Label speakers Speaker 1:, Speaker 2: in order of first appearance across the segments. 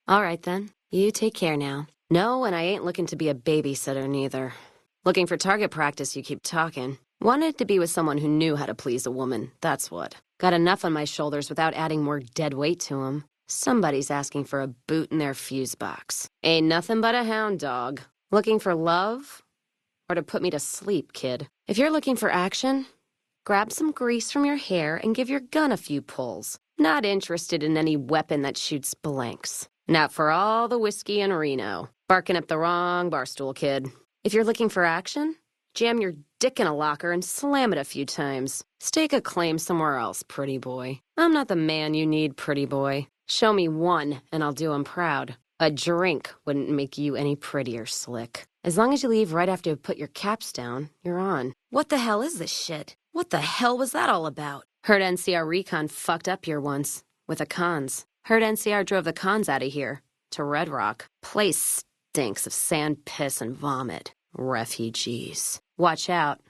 Speaker 1: All right, then. You take care now. No, and I ain't looking to be a babysitter, neither. Looking for target practice, you keep talking. Wanted to be with someone who knew how to please a woman, that's what. Got enough on my shoulders without adding more dead weight to them. Somebody's asking for a boot in their fuse box. Ain't nothing but a hound dog. Looking for love? Or to put me to sleep, kid. If you're looking for action, grab some grease from your hair and give your gun a few pulls. Not interested in any weapon that shoots blanks. Not for all the whiskey in Reno. Barking up the wrong barstool, kid. If you're looking for action, jam your dick in a locker and slam it a few times. Stake a claim somewhere else, pretty boy. I'm not the man you need, pretty boy. Show me one, and I'll do him proud. A drink wouldn't make you any prettier, Slick. As long as you leave right after you put your caps down, you're on. What the hell is this shit? What the hell was that all about? Heard NCR Recon fucked up here once, with the cons. Heard NCR drove the cons out of here, to Red Rock. Place stinks of sand, piss, and vomit. Refugees. Watch out.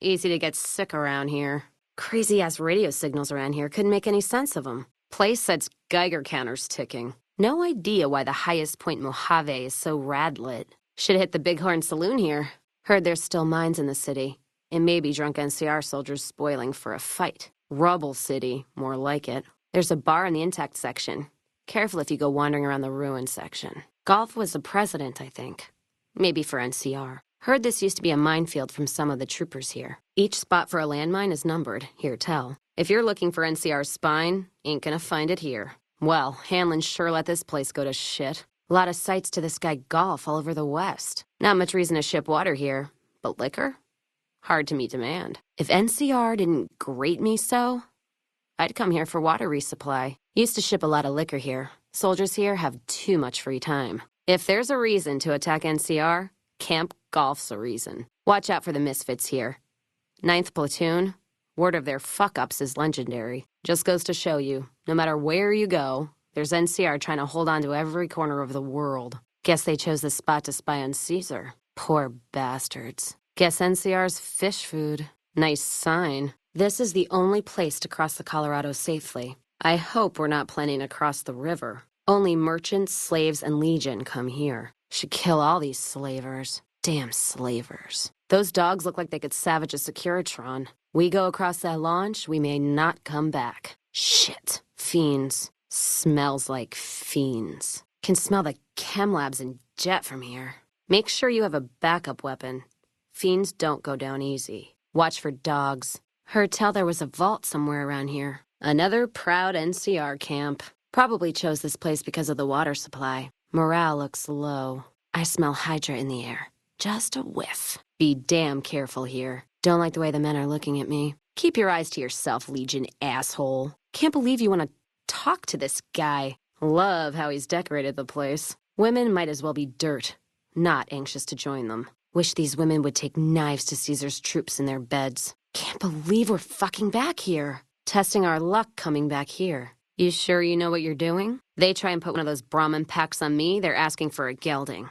Speaker 1: Easy to get sick around here. Crazy-ass radio signals around here couldn't make any sense of them. Place says Geiger counters ticking. No idea why the highest point Mojave is so rad-lit. Should've hit the Bighorn Saloon here. Heard there's still mines in the city. It may be drunk NCR soldiers spoiling for a fight. Rubble City, more like it. There's a bar in the intact section. Careful if you go wandering around the ruined section. Golf was the president, I think. Maybe for NCR. Heard this used to be a minefield from some of the troopers here. Each spot for a landmine is numbered, here tell. If you're looking for NCR's spine, ain't gonna find it here. Well, Hanlon sure let this place go to shit. A lot of sights to this guy Golf all over the West. Not much reason to ship water here, but liquor? Hard to meet demand. If NCR didn't grate me so, I'd come here for water resupply. Used to ship a lot of liquor here. Soldiers here have too much free time. If there's a reason to attack NCR, Camp Golf's a reason. Watch out for the misfits here. 9th Platoon, word of their fuck-ups is legendary. Just goes to show you, no matter where you go, there's NCR trying to hold on to every corner of the world. Guess they chose this spot to spy on Caesar. Poor bastards. Guess NCR's fish food. Nice sign. This is the only place to cross the Colorado safely. I hope we're not planning to cross the river. Only merchants, slaves, and legion come here. Should kill all these slavers. Damn slavers. Those dogs look like they could savage a Securitron. We go across that launch, we may not come back. Shit. Fiends. Smells like fiends. Can smell the chem labs and jet from here. Make sure you have a backup weapon. Fiends don't go down easy. Watch for dogs. Heard tell there was a vault somewhere around here. Another proud NCR camp. Probably chose this place because of the water supply. Morale looks low. I smell Hydra in the air. Just a whiff. Be damn careful here. Don't like the way the men are looking at me. Keep your eyes to yourself, Legion asshole. Can't believe you want to talk to this guy. Love how he's decorated the place. Women might as well be dirt. Not anxious to join them. Wish these women would take knives to Caesar's troops in their beds. Can't believe we're fucking back here. Testing our luck coming back here. You sure you know what you're doing? They try and put one of those Brahmin packs on me, they're asking for a gelding.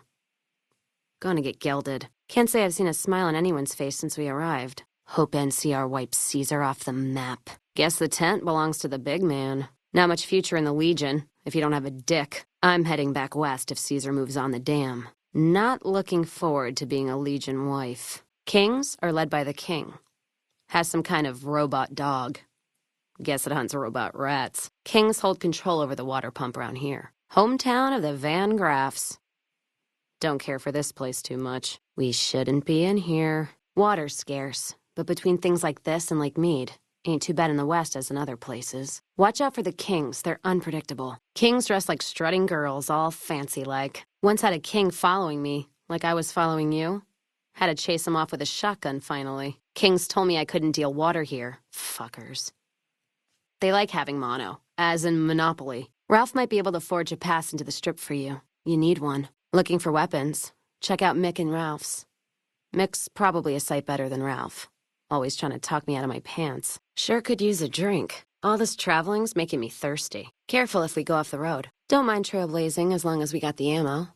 Speaker 1: Gonna get gelded. Can't say I've seen a smile on anyone's face since we arrived. Hope NCR wipes Caesar off the map. Guess the tent belongs to the big man. Not much future in the Legion, if you don't have a dick. I'm heading back west if Caesar moves on the dam. Not looking forward to being a Legion wife. Kings are led by the king. Has some kind of robot dog. Guess it hunts robot rats. Kings hold control over the water pump around here. Hometown of the Van Graffs. Don't care for this place too much. We shouldn't be in here. Water's scarce, but between things like this and Lake Mead, ain't too bad in the West as in other places. Watch out for the kings, they're unpredictable. Kings dress like strutting girls, all fancy-like. Once had a king following me, like I was following you. Had to chase him off with a shotgun, finally. Kings told me I couldn't deal water here. Fuckers. They like having mono, as in Monopoly. Ralph might be able to forge a pass into the strip for you. You need one. Looking for weapons? Check out Mick and Ralph's. Mick's probably a sight better than Ralph. Always trying to talk me out of my pants. Sure could use a drink. All this traveling's making me thirsty. Careful if we go off the road. Don't mind trailblazing as long as we got the ammo.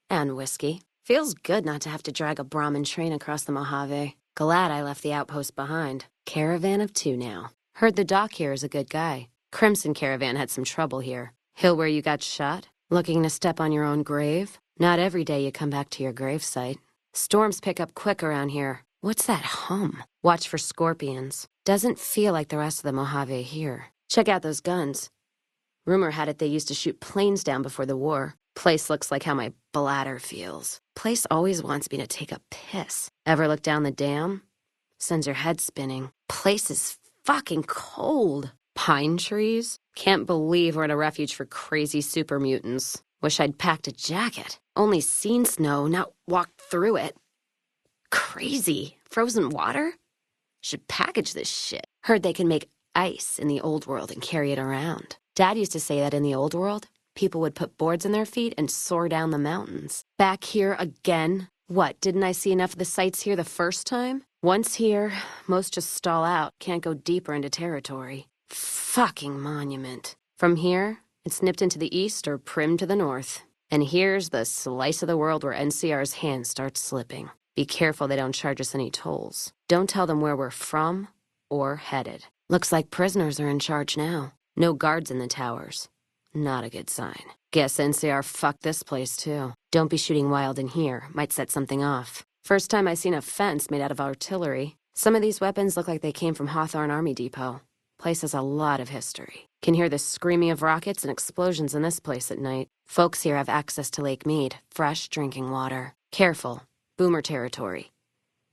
Speaker 1: And whiskey. Feels good not to have to drag a Brahmin train across the Mojave. Glad I left the outpost behind. Caravan of 2 now. Heard the doc here is a good guy. Crimson Caravan had some trouble here. Hill where you got shot? Looking to step on your own grave? Not every day you come back to your gravesite. Storms pick up quick around here. What's that hum? Watch for scorpions. Doesn't feel like the rest of the Mojave here. Check out those guns. Rumor had it they used to shoot planes down before the war. Place looks like how my bladder feels. Place always wants me to take a piss. Ever look down the dam? Sends your head spinning. Place is fucking cold. Pine trees? Can't believe we're in a refuge for crazy super mutants. Wish I'd packed a jacket. Only seen snow, not walked through it. Crazy. Frozen water? Should package this shit. Heard they can make ice in the old world and carry it around. Dad used to say that in the old world, people would put boards in their feet and soar down the mountains. Back here again? What, didn't I see enough of the sights here the first time? Once here, most just stall out, can't go deeper into territory. Fucking monument. From here, it's nipped into the east or Prim to the north. And here's the slice of the world where NCR's hand starts slipping. Be careful they don't charge us any tolls. Don't tell them where we're from or headed. Looks like prisoners are in charge now. No guards in the towers. Not a good sign. Guess NCR fucked this place too. Don't be shooting wild in here. Might set something off. First time I seen a fence made out of artillery. Some of these weapons look like they came from Hawthorne Army Depot. Place has a lot of history. Can hear the screaming of rockets and explosions in this place at night. Folks here have access to Lake Mead, fresh drinking water. Careful. Boomer territory.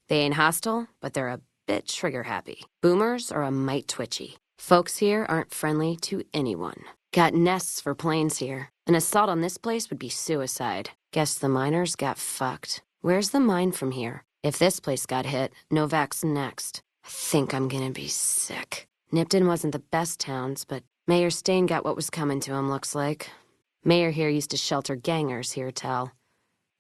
Speaker 1: They ain't hostile, but they're a bit trigger-happy. Boomers are a mite twitchy. Folks here aren't friendly to anyone. Got nests for planes here. An assault on this place would be suicide. Guess the miners got fucked. Where's the mine from here? If this place got hit, Novak's next. I think I'm gonna be sick. Nipton wasn't the best towns, but Mayor Stain got what was coming to him, looks like. Mayor here used to shelter gangers, here tell.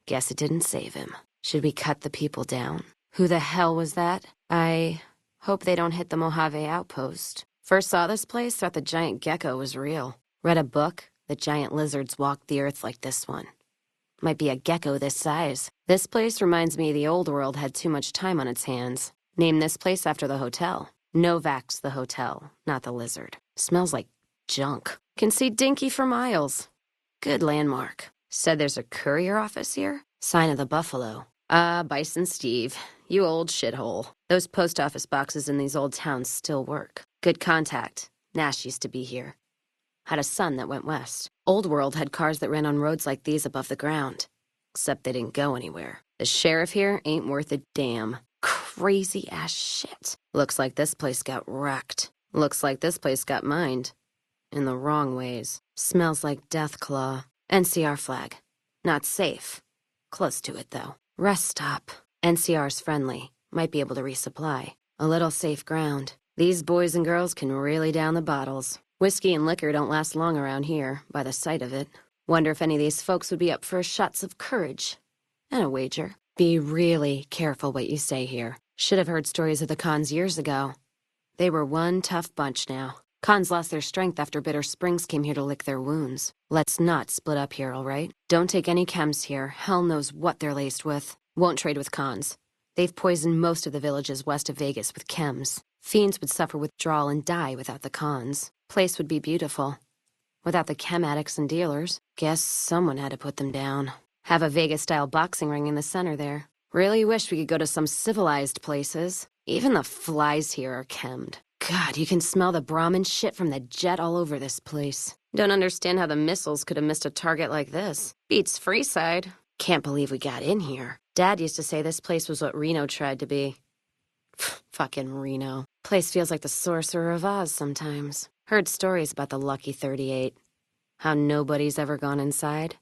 Speaker 1: Guess it didn't save him. Should we cut the people down? Who the hell was that? I hope they don't hit the Mojave outpost. First saw this place, thought the giant gecko was real. Read a book, the giant lizards walked the earth like this one. Might be a gecko this size. This place reminds me the old world had too much time on its hands. Name this place after the hotel. Novak's the hotel, not the lizard. Smells like junk. Can see Dinky for miles. Good landmark. Said there's a courier office here? Sign of the buffalo. Ah, Bison Steve. You old shithole. Those post office boxes in these old towns still work. Good contact. Nash used to be here. Had a son that went west. Old world had cars that ran on roads like these above the ground. Except they didn't go anywhere. The sheriff here ain't worth a damn. Crazy ass shit. Looks like this place got wrecked. Looks like this place got mined. In the wrong ways. Smells like Deathclaw. NCR flag. Not safe. Close to it, though. Rest stop. NCR's friendly. Might be able to resupply. A little safe ground. These boys and girls can really down the bottles. Whiskey and liquor don't last long around here, by the sight of it. Wonder if any of these folks would be up for shots of courage. And a wager. Be really careful what you say here. Should have heard stories of the Khans years ago. They were one tough bunch now. Khans lost their strength after Bitter Springs came here to lick their wounds. Let's not split up here, all right? Don't take any chems here. Hell knows what they're laced with. Won't trade with Khans. They've poisoned most of the villages west of Vegas with chems. Fiends would suffer withdrawal and die without the Khans. Place would be beautiful. Without the chem addicts and dealers, guess someone had to put them down. Have a Vegas-style boxing ring in the center there. Really wish we could go to some civilized places. Even the flies here are chemmed. God, you can smell the Brahmin shit from the jet all over this place. Don't understand how the missiles could have missed a target like this. Beats Freeside. Can't believe we got in here. Dad used to say this place was what Reno tried to be. Fucking Reno. Place feels like the Sorcerer of Oz sometimes. Heard stories about the Lucky 38. How nobody's ever gone inside.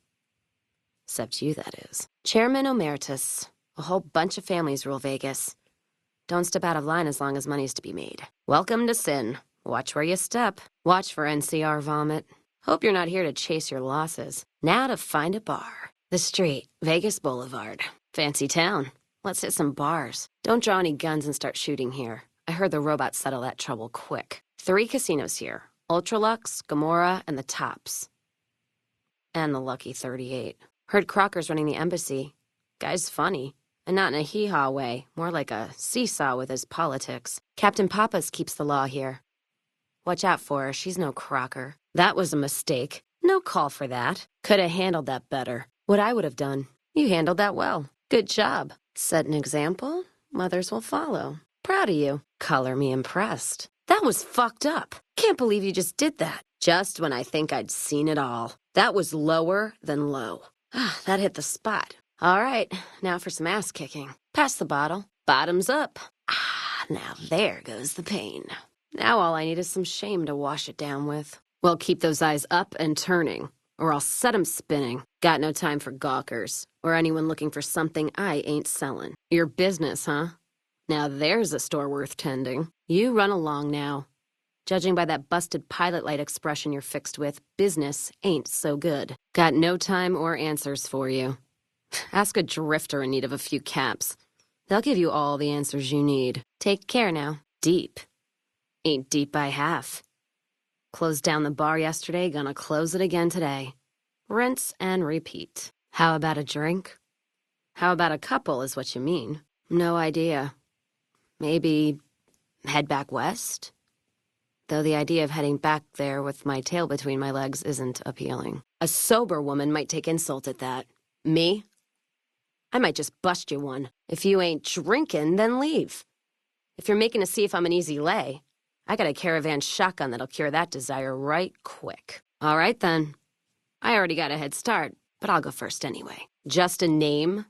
Speaker 1: Except you, that is. Chairman Emeritus. A whole bunch of families rule Vegas. Don't step out of line as long as money's to be made. Welcome to Sin. Watch where you step. Watch for NCR vomit. Hope you're not here to chase your losses. Now to find a bar. The street, Vegas Boulevard. Fancy town. Let's hit some bars. Don't draw any guns and start shooting here. I heard the robots settle that trouble quick. 3 casinos here. Ultralux, Gomorrah, and the Tops. And the Lucky 38. Heard Crocker's running the embassy. Guy's funny. And not in a hee-haw way, more like a seesaw with his politics. Captain Pappas keeps the law here. Watch out for her, she's no Crocker. That was a mistake. No call for that. Could have handled that better. What I would have done, you handled that well. Good job. Set an example, others will follow. Proud of you. Color me impressed. That was fucked up. Can't believe you just did that. Just when I think I'd seen it all. That was lower than low. That hit the spot. All right, now for some ass kicking. Pass the bottle. Bottoms up. Now there goes the pain. Now all I need is some shame to wash it down with. Well, keep those eyes up and turning, or I'll set 'em spinning. Got no time for gawkers, or anyone looking for something I ain't selling. Your business, huh? Now there's a store worth tending. You run along now. Judging by that busted pilot light expression you're fixed with, business ain't so good. Got no time or answers for you. Ask a drifter in need of a few caps. They'll give you all the answers you need. Take care now. Deep. Ain't deep by half. Closed down the bar yesterday, gonna close it again today. Rinse and repeat. How about a drink? How about a couple is what you mean. No idea. Maybe head back west? Though the idea of heading back there with my tail between my legs isn't appealing. A sober woman might take insult at that. Me? I might just bust you one. If you ain't drinking, then leave. If you're making to see if I'm an easy lay, I got a caravan shotgun that'll cure that desire right quick. All right, then. I already got a head start, but I'll go first anyway. Just a name?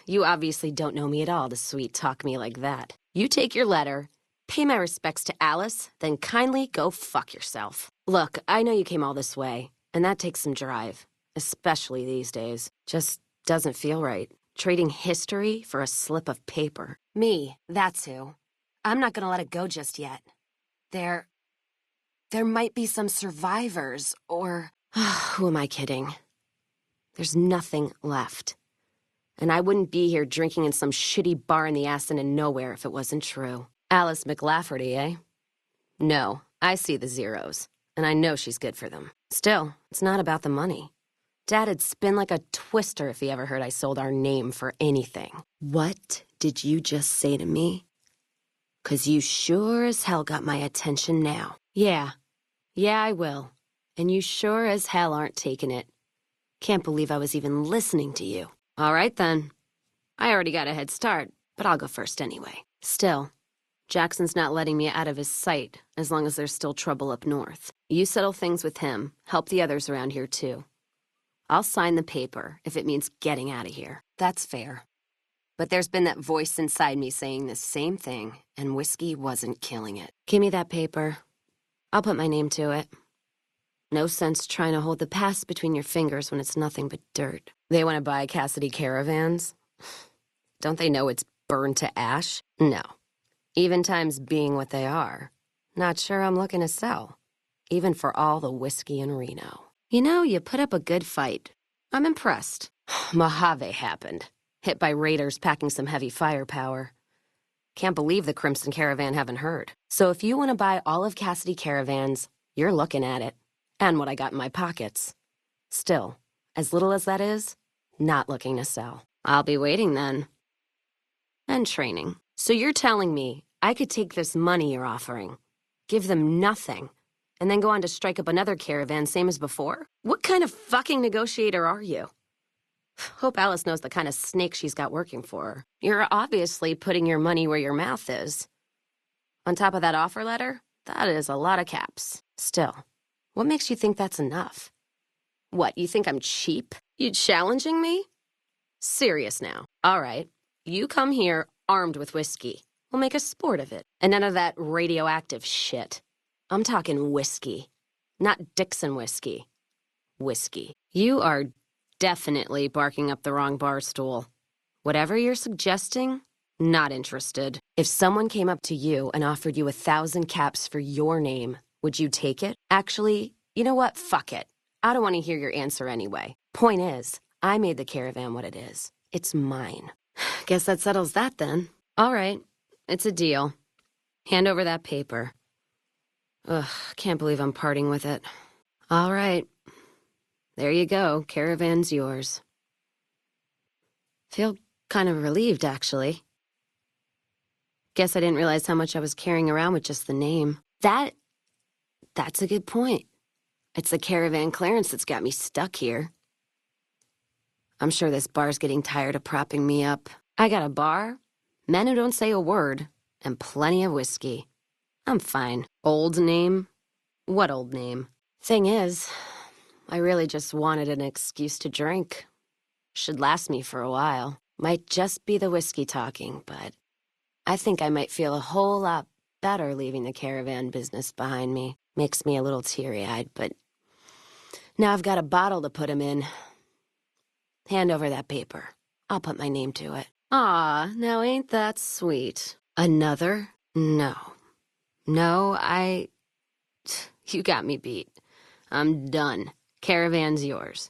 Speaker 1: You obviously don't know me at all to sweet-talk me like that. You take your letter, pay my respects to Alice, then kindly go fuck yourself. Look, I know you came all this way, and that takes some drive, especially these days. Just doesn't feel right. Trading history for a slip of paper. Me, that's who. I'm not gonna let it go just yet. There might be some survivors, or... Who am I kidding? There's nothing left. And I wouldn't be here drinking in some shitty bar in the ass end of nowhere if it wasn't true. Alice McLafferty, eh? No, I see the zeros, and I know she's good for them. Still, it's not about the money. Dad'd spin like a twister if he ever heard I sold our name for anything. What did you just say to me? 'Cause you sure as hell got my attention now. Yeah, I will. And you sure as hell aren't taking it. Can't believe I was even listening to you. All right, then. I already got a head start, but I'll go first anyway. Still, Jackson's not letting me out of his sight as long as there's still trouble up north. You settle things with him, help the others around here too. I'll sign the paper if it means getting out of here. That's fair. But there's been that voice inside me saying the same thing, and whiskey wasn't killing it. Give me that paper. I'll put my name to it. No sense trying to hold the past between your fingers when it's nothing but dirt. They want to buy Cassidy caravans? Don't they know it's burned to ash? No. Even times being what they are. Not sure I'm looking to sell. Even for all the whiskey in Reno. You know, you put up a good fight. I'm impressed. Mojave happened. Hit by raiders packing some heavy firepower. Can't believe the Crimson Caravan haven't heard. So if you want to buy all of Cassidy caravans, you're looking at it. And what I got in my pockets. Still, as little as that is, not looking to sell. I'll be waiting then. And training. So you're telling me I could take this money you're offering, give them nothing, and then go on to strike up another caravan same as before? What kind of fucking negotiator are you? Hope Alice knows the kind of snake she's got working for her. You're obviously putting your money where your mouth is. On top of that offer letter, that is a lot of caps. Still, what makes you think that's enough? What, you think I'm cheap? You challenging me? Serious now. All right, you come here armed with whiskey. We'll make a sport of it. And none of that radioactive shit. I'm talking whiskey. Not Dixon whiskey. Whiskey. You are definitely barking up the wrong bar stool. Whatever you're suggesting, not interested. If someone came up to you and offered you 1,000 caps for your name, would you take it? Actually, you know what? Fuck it. I don't want to hear your answer anyway. Point is, I made the caravan what it is. It's mine. Guess that settles that then. All right. It's a deal. Hand over that paper. Ugh, can't believe I'm parting with it. All right. There you go. Caravan's yours. Feel kind of relieved, actually. Guess I didn't realize how much I was carrying around with just the name. That's a good point. It's the caravan clearance that's got me stuck here. I'm sure this bar's getting tired of propping me up. I got a bar, men who don't say a word, and plenty of whiskey. I'm fine. Old name? What old name? Thing is, I really just wanted an excuse to drink. Should last me for a while. Might just be the whiskey talking, but I think I might feel a whole lot better leaving the caravan business behind me. Makes me a little teary-eyed, but now I've got a bottle to put him in. Hand over that paper. I'll put my name to it. Aw, now ain't that sweet. Another? No. No, You got me beat. I'm done. Caravan's yours.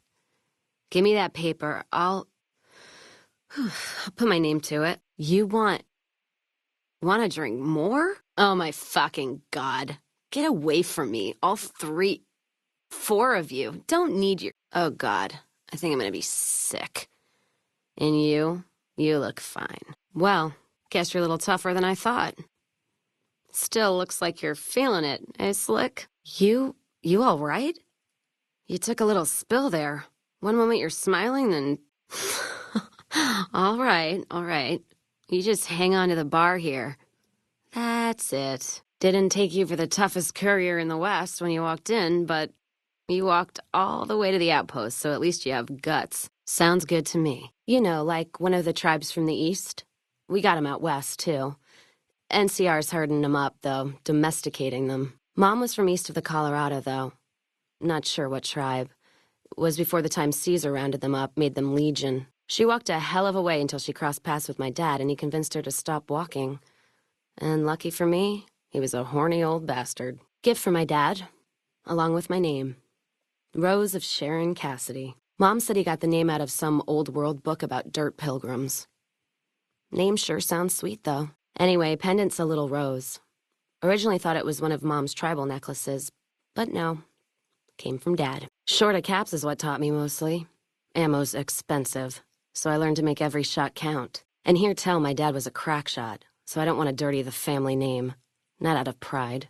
Speaker 1: Give me that paper. I'll put my name to it. You want to drink more? Oh my fucking God. Get away from me. All 4 of you. Don't need your... Oh God. I think I'm gonna be sick. And you look fine. Well, guess you're a little tougher than I thought. Still looks like you're feeling it, eh, Slick? You all right? You took a little spill there. One moment you're smiling, then... All right. You just hang on to the bar here. That's it. Didn't take you for the toughest courier in the West when you walked in, but you walked all the way to the outpost, so at least you have guts. Sounds good to me. You know, like one of the tribes from the East. We got 'em out West, too. NCR's herding them up, though, domesticating them. Mom was from east of the Colorado, though. Not sure what tribe. It was before the time Caesar rounded them up, made them legion. She walked a hell of a way until she crossed paths with my dad, and he convinced her to stop walking. And lucky for me, he was a horny old bastard. Gift for my dad, along with my name. Rose of Sharon Cassidy. Mom said he got the name out of some old world book about dirt pilgrims. Name sure sounds sweet, though. Anyway, pendant's a little rose. Originally thought it was one of Mom's tribal necklaces, but no. Came from Dad. Short of caps is what taught me mostly. Ammo's expensive, so I learned to make every shot count. And hear tell my dad was a crack shot, so I don't want to dirty the family name. Not out of pride.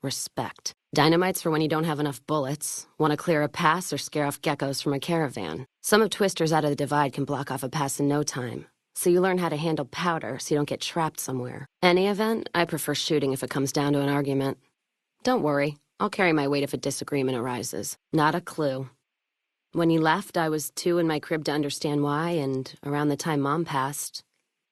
Speaker 1: Respect. Dynamite's for when you don't have enough bullets, want to clear a pass or scare off geckos from a caravan. Some of Twister's out of the divide can block off a pass in no time. So you learn how to handle powder so you don't get trapped somewhere. Any event, I prefer shooting if it comes down to an argument. Don't worry, I'll carry my weight if a disagreement arises. Not a clue. When he left, I was too in my crib to understand why, and around the time Mom passed,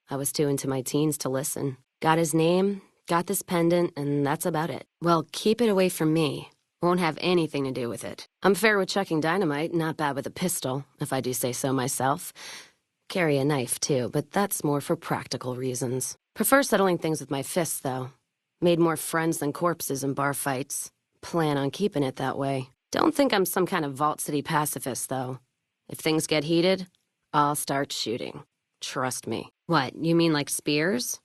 Speaker 1: I was too into my teens to listen. Got his name, got this pendant, and that's about it. Well, keep it away from me. Won't have anything to do with it. I'm fair with chucking dynamite, not bad with a pistol, if I do say so myself. Carry a knife, too, but that's more for practical reasons. Prefer settling things with my fists, though. Made more friends than corpses in bar fights. Plan on keeping it that way. Don't think I'm some kind of Vault City pacifist, though. If things get heated, I'll start shooting. Trust me. What, you mean like spears?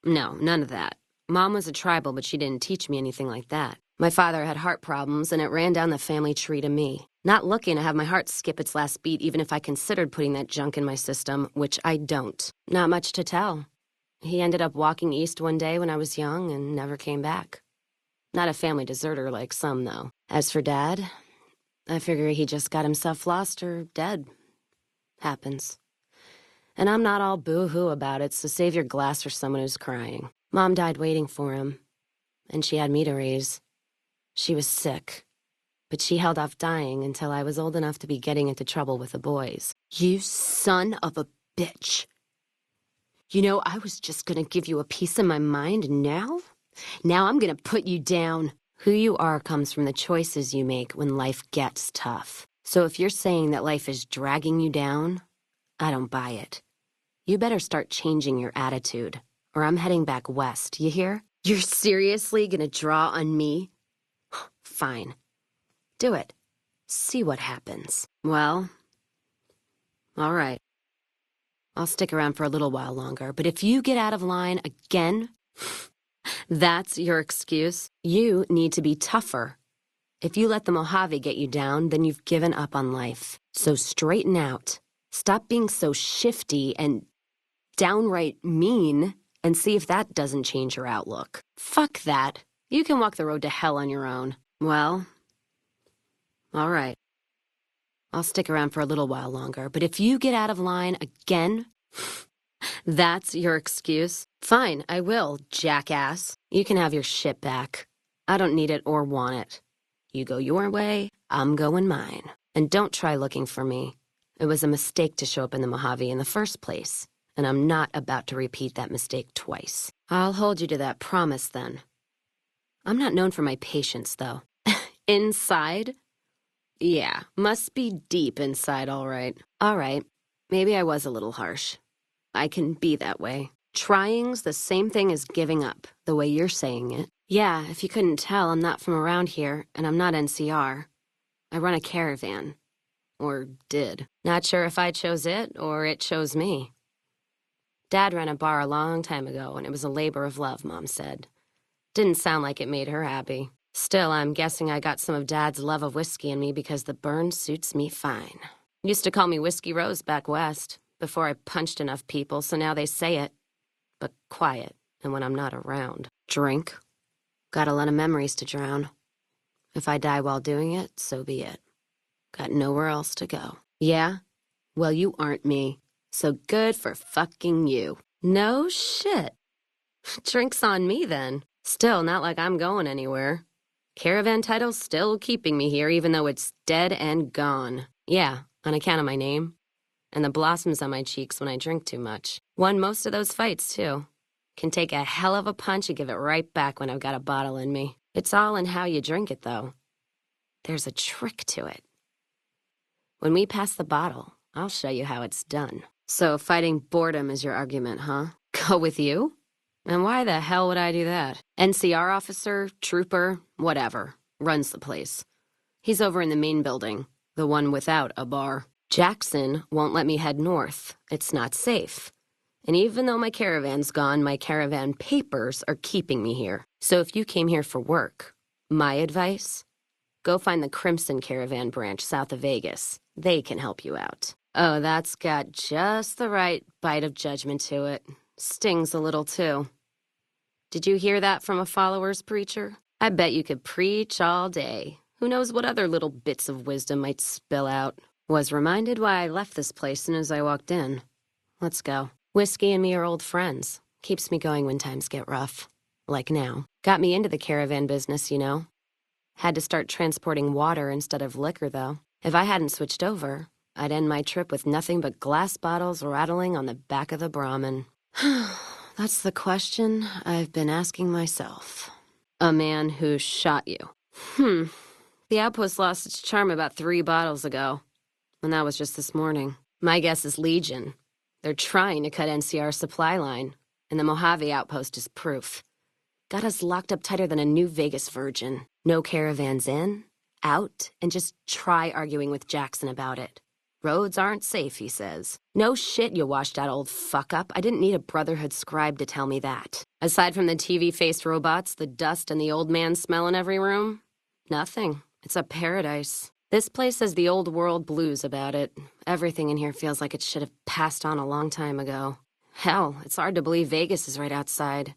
Speaker 1: No, none of that. Mom was a tribal, but she didn't teach me anything like that. My father had heart problems, and it ran down the family tree to me. Not looking to have my heart skip its last beat even if I considered putting that junk in my system, which I don't. Not much to tell. He ended up walking east one day when I was young and never came back. Not a family deserter like some, though. As for Dad, I figure he just got himself lost or dead. Happens. And I'm not all boo-hoo about it, so save your glass for someone who's crying. Mom died waiting for him, and she had me to raise. She was sick, but she held off dying until I was old enough to be getting into trouble with the boys. You son of a bitch. You know, I was just gonna give you a piece of my mind, and now I'm gonna put you down. Who you are comes from the choices you make when life gets tough. So if you're saying that life is dragging you down, I don't buy it. You better start changing your attitude, or I'm heading back west, you hear? You're seriously gonna draw on me? Fine. Do it. See what happens. Well, all right. I'll stick around for a little while longer, but if you get out of line again, that's your excuse. You need to be tougher. If you let the Mojave get you down, then you've given up on life. So straighten out. Stop being so shifty and downright mean, and see if that doesn't change your outlook. Fuck that. You can walk the road to hell on your own. Well, All right. I'll stick around for a little while longer, but if you get out of line again, that's your excuse? Fine, I will, jackass. You can have your shit back. I don't need it or want it. You go your way, I'm going mine. And don't try looking for me. It was a mistake to show up in the Mojave in the first place, and I'm not about to repeat that mistake twice. I'll hold you to that promise, then. I'm not known for my patience, though. Inside? Yeah, must be deep inside, all right. All right, maybe I was a little harsh. I can be that way. Trying's the same thing as giving up, the way you're saying it. Yeah, if you couldn't tell, I'm not from around here, and I'm not NCR. I run a caravan. Or did. Not sure if I chose it, or it chose me. Dad ran a bar a long time ago, and it was a labor of love, Mom said. Didn't sound like it made her happy. Still, I'm guessing I got some of Dad's love of whiskey in me because the burn suits me fine. Used to call me Whiskey Rose back west, before I punched enough people, so now they say it. But quiet, and when I'm not around. Drink. Got a lot of memories to drown. If I die while doing it, so be it. Got nowhere else to go. Yeah? Well, you aren't me. So good for fucking you. No shit. Drink's on me, then. Still, not like I'm going anywhere. Caravan title's still keeping me here, even though it's dead and gone. Yeah, on account of my name. And the blossoms on my cheeks when I drink too much. Won most of those fights, too. Can take a hell of a punch and give it right back when I've got a bottle in me. It's all in how you drink it, though. There's a trick to it. When we pass the bottle, I'll show you how it's done. So fighting boredom is your argument, huh? Go with you? And why the hell would I do that? NCR officer, trooper, whatever, runs the place. He's over in the main building, the one without a bar. Jackson won't let me head north. It's not safe. And even though my caravan's gone, my caravan papers are keeping me here. So if you came here for work, my advice, go find the Crimson Caravan branch south of Vegas. They can help you out. Oh, that's got just the right bite of judgment to it. Stings a little, too. Did you hear that from a follower's preacher? I bet you could preach all day. Who knows what other little bits of wisdom might spill out. Was reminded why I left this place soon as I walked in. Let's go. Whiskey and me are old friends. Keeps me going when times get rough. Like now. Got me into the caravan business, you know. Had to start transporting water instead of liquor, though. If I hadn't switched over, I'd end my trip with nothing but glass bottles rattling on the back of the Brahmin. That's the question I've been asking myself. A man who shot you. The outpost lost its charm about 3 bottles ago. And that was just this morning. My guess is Legion. They're trying to cut NCR's supply line, and the Mojave outpost is proof. Got us locked up tighter than a New Vegas virgin. No caravans in, out, and just try arguing with Jackson about it. Roads aren't safe, he says. No shit, you washed-out old fuck-up. I didn't need a Brotherhood scribe to tell me that. Aside from the TV-faced robots, the dust, and the old man smell in every room, nothing. It's a paradise. This place has the old world blues about it. Everything in here feels like it should have passed on a long time ago. Hell, it's hard to believe Vegas is right outside.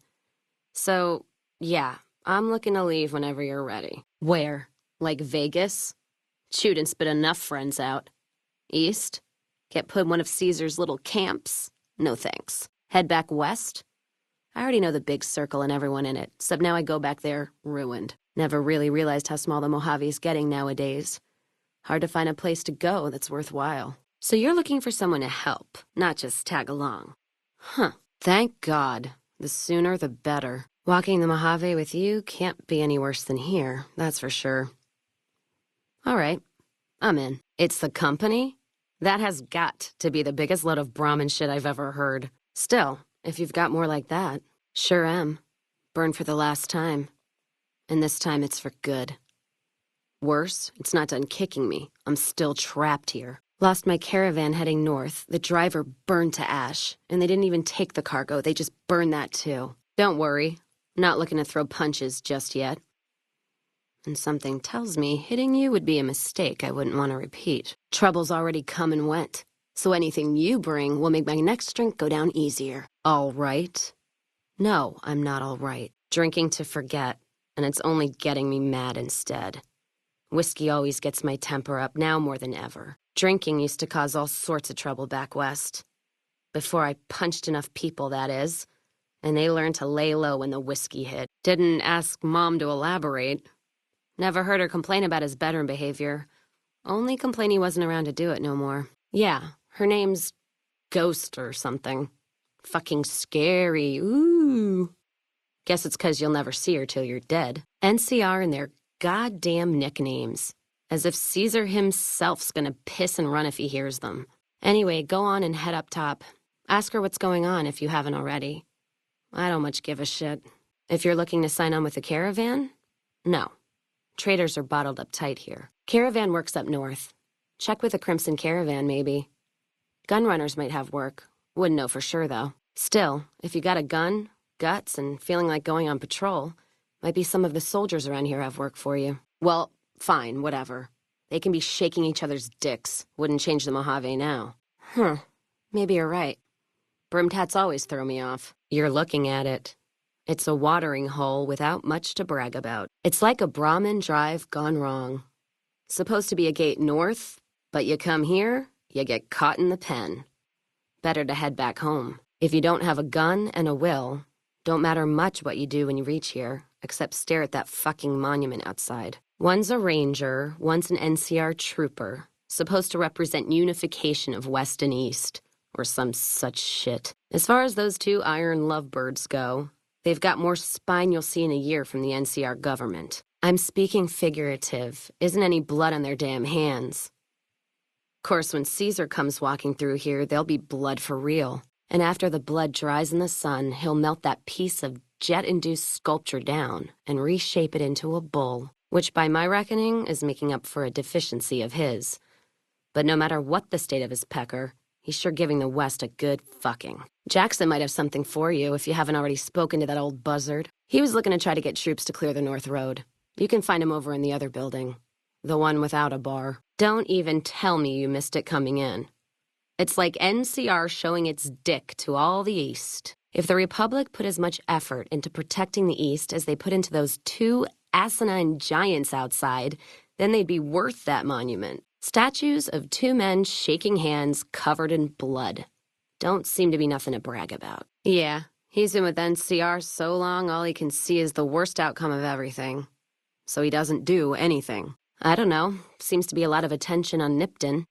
Speaker 1: So, yeah, I'm looking to leave whenever you're ready. Where? Like Vegas? Shoot and spit enough friends out. East? Get put in one of Caesar's little camps? No thanks. Head back west? I already know the big circle and everyone in it, except now I go back there ruined. Never really realized how small the Mojave's getting nowadays. Hard to find a place to go that's worthwhile. So you're looking for someone to help, not just tag along. Huh. Thank God. The sooner the better. Walking the Mojave with you can't be any worse than here, that's for sure. All right. I'm in. It's the company? That has got to be the biggest load of Brahmin shit I've ever heard. Still, if you've got more like that, sure am. Burn for the last time. And this time it's for good. Worse, it's not done kicking me. I'm still trapped here. Lost my caravan heading north. The driver burned to ash. And they didn't even take the cargo. They just burned that too. Don't worry. Not looking to throw punches just yet. And something tells me hitting you would be a mistake I wouldn't want to repeat. Trouble's already come and went. So anything you bring will make my next drink go down easier. All right? No, I'm not all right. Drinking to forget. And it's only getting me mad instead. Whiskey always gets my temper up, now more than ever. Drinking used to cause all sorts of trouble back west. Before I punched enough people, that is. And they learned to lay low when the whiskey hit. Didn't ask Mom to elaborate. Never heard her complain about his bedroom behavior. Only complain he wasn't around to do it no more. Yeah, her name's Ghost or something. Fucking scary. Ooh. Guess it's 'cause you'll never see her till you're dead. NCR and their goddamn nicknames. As if Caesar himself's gonna piss and run if he hears them. Anyway, go on and head up top. Ask her what's going on if you haven't already. I don't much give a shit. If you're looking to sign on with the caravan, no. Traders are bottled up tight here. Caravan works up north. Check with the Crimson Caravan, maybe. Gunrunners might have work. Wouldn't know for sure, though. Still, if you got a gun, guts, and feeling like going on patrol, might be some of the soldiers around here have work for you. Well, fine, whatever. They can be shaking each other's dicks. Wouldn't change the Mojave now. Maybe you're right. Brimmed hats always throw me off. You're looking at it. It's a watering hole without much to brag about. It's like a Brahmin drive gone wrong. Supposed to be a gate north, but you come here, you get caught in the pen. Better to head back home. If you don't have a gun and a will, don't matter much what you do when you reach here, except stare at that fucking monument outside. One's a ranger, one's an NCR trooper, supposed to represent unification of West and East, or some such shit. As far as those two iron lovebirds go, they've got more spine you'll see in a year from the NCR government. I'm speaking figurative. Isn't any blood on their damn hands. Of course, when Caesar comes walking through here, there'll be blood for real. And after the blood dries in the sun, he'll melt that piece of jet-induced sculpture down and reshape it into a bull, which by my reckoning is making up for a deficiency of his. But no matter what the state of his pecker, he's sure giving the West a good fucking. Jackson might have something for you if you haven't already spoken to that old buzzard. He was looking to try to get troops to clear the North Road. You can find him over in the other building. The one without a bar. Don't even tell me you missed it coming in. It's like NCR showing its dick to all the East. If the Republic put as much effort into protecting the East as they put into those two asinine giants outside, then they'd be worth that monument. Statues of two men shaking hands covered in blood. Don't seem to be nothing to brag about. Yeah, he's been with NCR so long all he can see is the worst outcome of everything. So he doesn't do anything. I don't know. Seems to be a lot of attention on Nipton.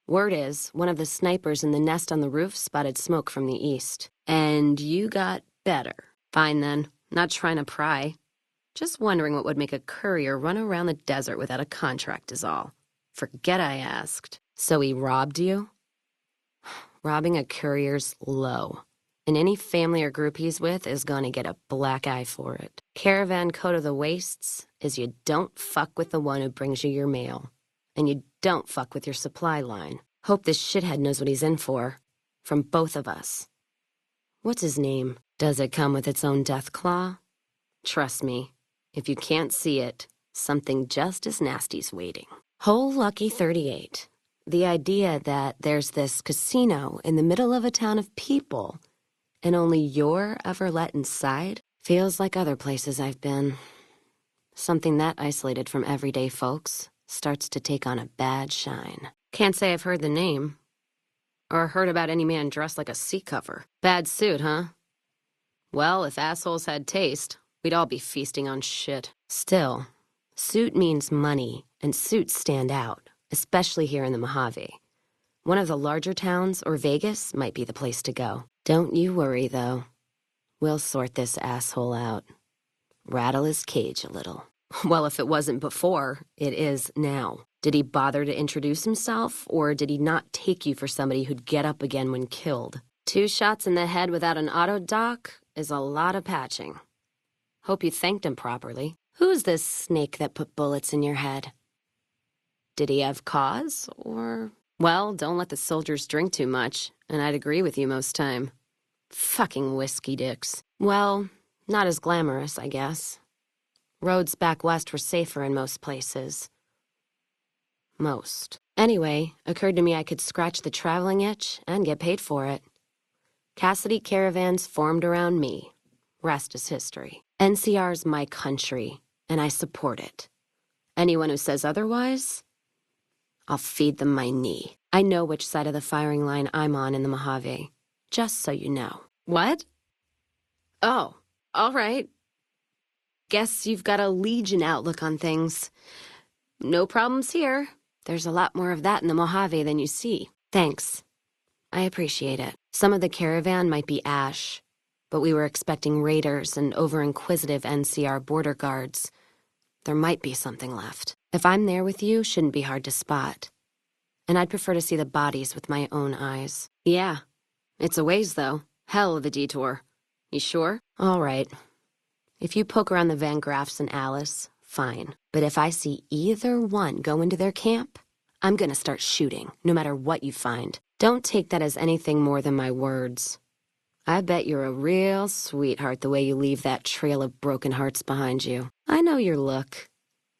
Speaker 1: Word is, one of the snipers in the nest on the roof spotted smoke from the east. And you got better. Fine then. Not trying to pry. Just wondering what would make a courier run around the desert without a contract is all. Forget I asked. So he robbed you? Robbing a courier's low. And any family or group he's with is gonna get a black eye for it. Caravan code of the wastes is you don't fuck with the one who brings you your mail. And you don't fuck with your supply line. Hope this shithead knows what he's in for. From both of us. What's his name? Does it come with its own death claw? Trust me, if you can't see it, something just as nasty's waiting. Whole lucky 38. The idea that there's this casino in the middle of a town of people and only you're ever let inside feels like other places I've been. Something that isolated from everyday folks starts to take on a bad shine. Can't say I've heard the name. Or heard about any man dressed like a seat cover. Bad suit, huh? Well, if assholes had taste, we'd all be feasting on shit. Still, suit means money, and suits stand out, especially here in the Mojave. One of the larger towns or Vegas might be the place to go. Don't you worry, though. We'll sort this asshole out. Rattle his cage a little. Well, if it wasn't before, it is now. Did he bother to introduce himself, or did he not take you for somebody who'd get up again when killed? 2 shots in the head without an auto doc is a lot of patching. Hope you thanked him properly. Who's this snake that put bullets in your head? Did he have cause, or... Well, don't let the soldiers drink too much, and I'd agree with you most time. Fucking whiskey dicks. Well, not as glamorous, I guess. Roads back west were safer in most places. Most. Anyway, occurred to me I could scratch the traveling itch and get paid for it. Cassidy caravans formed around me. Rest is history. NCR's my country, and I support it. Anyone who says otherwise, I'll feed them my knee. I know which side of the firing line I'm on in the Mojave, just so you know. What? Oh, all right. Guess you've got a Legion outlook on things. No problems here. There's a lot more of that in the Mojave than you see. Thanks. I appreciate it. Some of the caravan might be ash, but we were expecting raiders and over-inquisitive NCR border guards. There might be something left. If I'm there with you, shouldn't be hard to spot. And I'd prefer to see the bodies with my own eyes. Yeah. It's a ways, though. Hell of a detour. You sure? All right. If you poke around the Van Graffs and Alice, fine. But if I see either one go into their camp, I'm gonna start shooting, no matter what you find. Don't take that as anything more than my words. I bet you're a real sweetheart the way you leave that trail of broken hearts behind you. I know your look.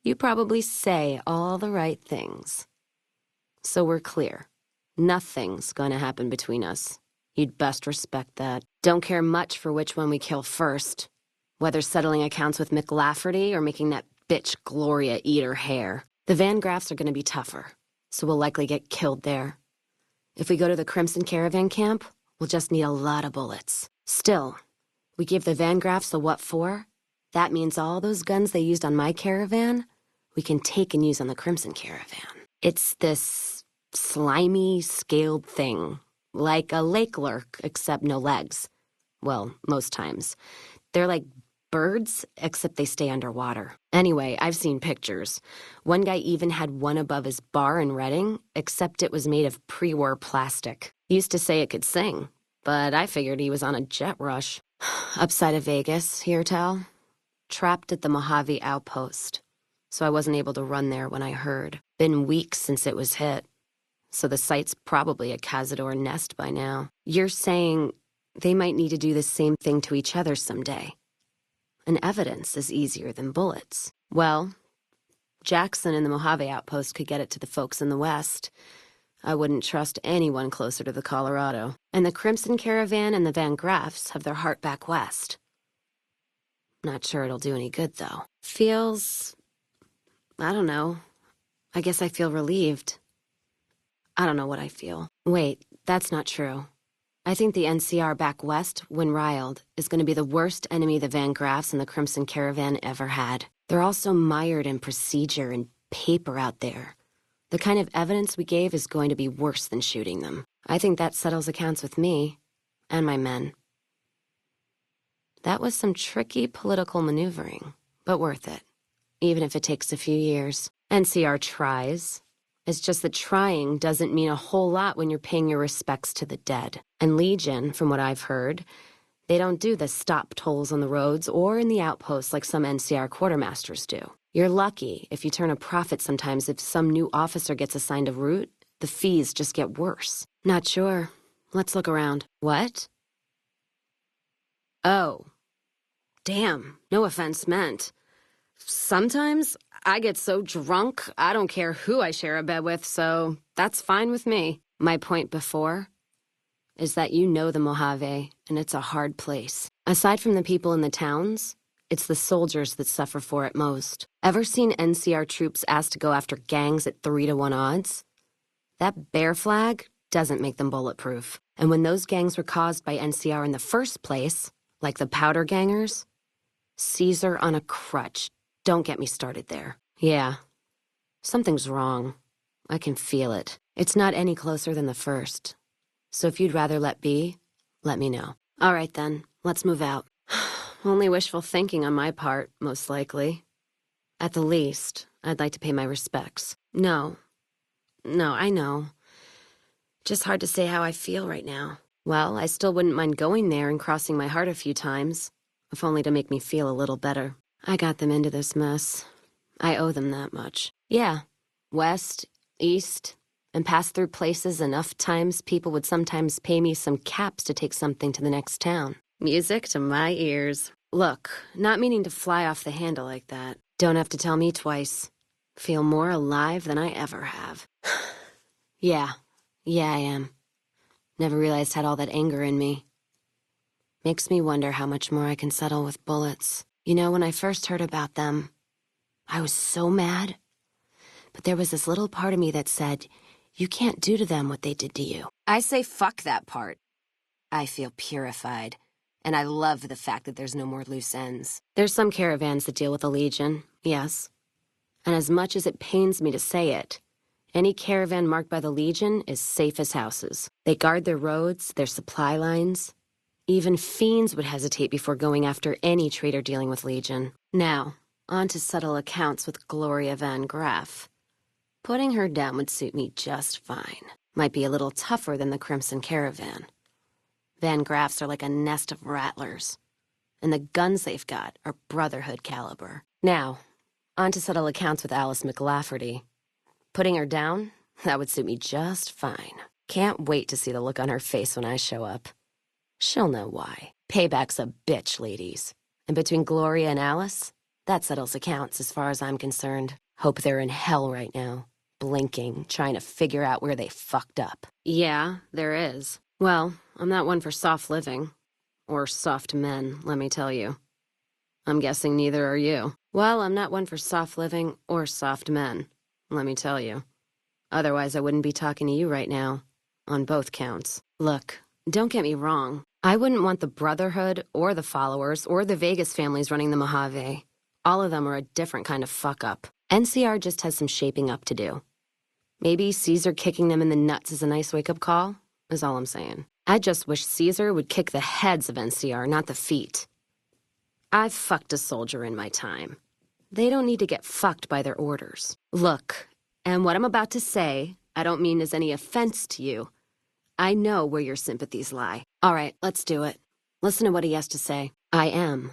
Speaker 1: You probably say all the right things. So we're clear. Nothing's gonna happen between us. You'd best respect that. Don't care much for which one we kill first. Whether settling accounts with Mick Lafferty or making that bitch Gloria eat her hair. The Van Graffs are gonna be tougher, so we'll likely get killed there. If we go to the Crimson Caravan camp, we'll just need a lot of bullets. Still, we give the Van Graffs a what for? That means all those guns they used on my caravan, we can take and use on the Crimson Caravan. It's this slimy, scaled thing, like a lake lurk, except no legs. Well, most times. They're like birds, except they stay underwater. Anyway, I've seen pictures. One guy even had one above his bar in Reading, except it was made of pre-war plastic. He used to say it could sing, but I figured he was on a jet rush. Upside of Vegas, hear tell? Trapped at the Mojave outpost, so I wasn't able to run there when I heard. Been weeks since it was hit, so the site's probably a Cazador nest by now. You're saying they might need to do the same thing to each other someday. And evidence is easier than bullets. Well, Jackson and the Mojave outpost could get it to the folks in the West. I wouldn't trust anyone closer to the Colorado. And the Crimson Caravan and the Van Graffs have their heart back west. Not sure it'll do any good, though. Feels... I don't know. I guess I feel relieved. I don't know what I feel. Wait, that's not true. I think the NCR back west, when riled, is going to be the worst enemy the Van Graffs and the Crimson Caravan ever had. They're all so mired in procedure and paper out there. The kind of evidence we gave is going to be worse than shooting them. I think that settles accounts with me and my men. That was some tricky political maneuvering, but worth it, even if it takes a few years. NCR tries. It's just that trying doesn't mean a whole lot when you're paying your respects to the dead. And Legion, from what I've heard, they don't do the stop tolls on the roads or in the outposts like some NCR quartermasters do. You're lucky if you turn a profit sometimes if some new officer gets assigned a route. The fees just get worse. Not sure. Let's look around. What? Oh. Damn, no offense meant. Sometimes I get so drunk, I don't care who I share a bed with, so that's fine with me. My point before is that you know the Mojave, and it's a hard place. Aside from the people in the towns, it's the soldiers that suffer for it most. Ever seen NCR troops asked to go after gangs at 3-to-1 odds? That bear flag doesn't make them bulletproof. And when those gangs were caused by NCR in the first place, like the powder gangers, Caesar on a crutch. Don't get me started there. Yeah, something's wrong. I can feel it. It's not any closer than the first. So if you'd rather let be, let me know. All right then, let's move out. Only wishful thinking on my part, most likely. At the least, I'd like to pay my respects. No, I know. Just hard to say how I feel right now. Well, I still wouldn't mind going there and crossing my heart a few times, if only to make me feel a little better. I got them into this mess. I owe them that much. Yeah, west, east, and pass through places enough times people would sometimes pay me some caps to take something to the next town. Music to my ears. Look, not meaning to fly off the handle like that. Don't have to tell me twice. Feel more alive than I ever have. Yeah, I am. Never realized I had all that anger in me. Makes me wonder how much more I can settle with bullets. You know, when I first heard about them, I was so mad But there was this little part of me that said, you can't do to them what they did to you. I say fuck that part. I feel purified. And I love the fact that there's no more loose ends. There's some caravans that deal with the Legion, yes. And as much as it pains me to say it, any caravan marked by the Legion is safe as houses. They guard their roads, their supply lines. Even fiends would hesitate before going after any trader dealing with Legion. Now, on to settle accounts with Gloria Van Graff. Putting her down would suit me just fine. Might be a little tougher than the Crimson Caravan. Van Graffs are like a nest of rattlers. And the guns they've got are Brotherhood caliber. Now, on to settle accounts with Alice McLafferty. Putting her down, that would suit me just fine. Can't wait to see the look on her face when I show up. She'll know why. Payback's a bitch, ladies. And between Gloria and Alice, that settles accounts as far as I'm concerned. Hope they're in hell right now, blinking, trying to figure out where they fucked up. Yeah, there is. Well, I'm not one for soft living. Or soft men, let me tell you. I'm guessing neither are you. Well, I'm not one for soft living or soft men, let me tell you. Otherwise, I wouldn't be talking to you right now. On both counts. Look, don't get me wrong. I wouldn't want the Brotherhood or the Followers or the Vegas families running the Mojave. All of them are a different kind of fuck-up. NCR just has some shaping up to do. Maybe Caesar kicking them in the nuts is a nice wake-up call, is all I'm saying. I just wish Caesar would kick the heads of NCR, not the feet. I've fucked a soldier in my time. They don't need to get fucked by their orders. Look, and what I'm about to say, I don't mean as any offense to you. I know where your sympathies lie. All right, let's do it. Listen to what he has to say. I am.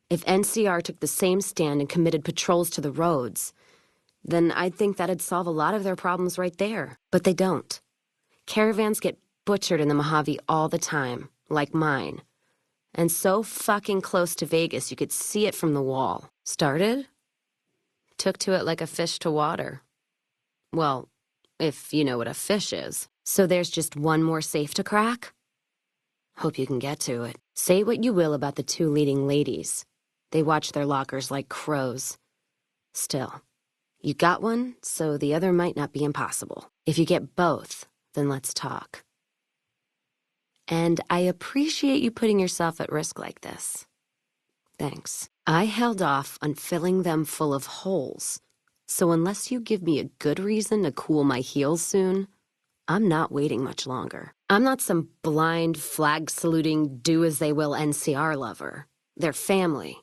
Speaker 1: If NCR took the same stand and committed patrols to the roads, then I'd think that'd solve a lot of their problems right there. But they don't. Caravans get butchered in the Mojave all the time, like mine. And so fucking close to Vegas you could see it from the wall. Started? Took to it like a fish to water. Well, if you know what a fish is. So there's just one more safe to crack? Hope you can get to it. Say what you will about the two leading ladies. They watch their lockers like crows. Still, you got one, so the other might not be impossible. If you get both, then let's talk. And I appreciate you putting yourself at risk like this. Thanks. I held off on filling them full of holes, so unless you give me a good reason to cool my heels soon, I'm not waiting much longer. I'm not some blind, flag-saluting, do-as-they-will NCR lover. They're family.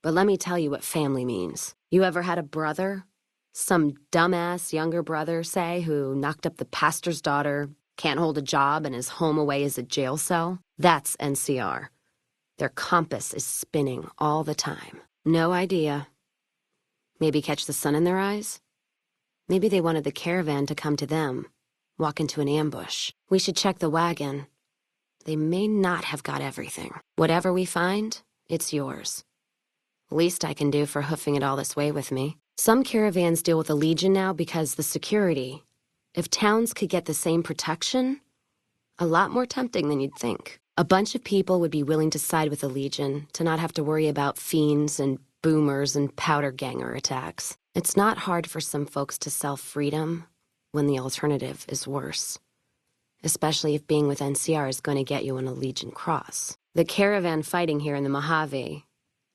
Speaker 1: But let me tell you what family means. You ever had a brother? Some dumbass younger brother, say, who knocked up the pastor's daughter, can't hold a job, and is home away as a jail cell? That's NCR. Their compass is spinning all the time. No idea. Maybe catch the sun in their eyes? Maybe they wanted the caravan to come to them, walk into an ambush. We should check the wagon. They may not have got everything. Whatever we find, it's yours. Least I can do for hoofing it all this way with me. Some caravans deal with the Legion now because the security. If towns could get the same protection, a lot more tempting than you'd think. A bunch of people would be willing to side with the Legion to not have to worry about fiends and boomers and powder ganger attacks. It's not hard for some folks to sell freedom when the alternative is worse. Especially if being with NCR is going to get you on a Legion cross. The caravan fighting here in the Mojave,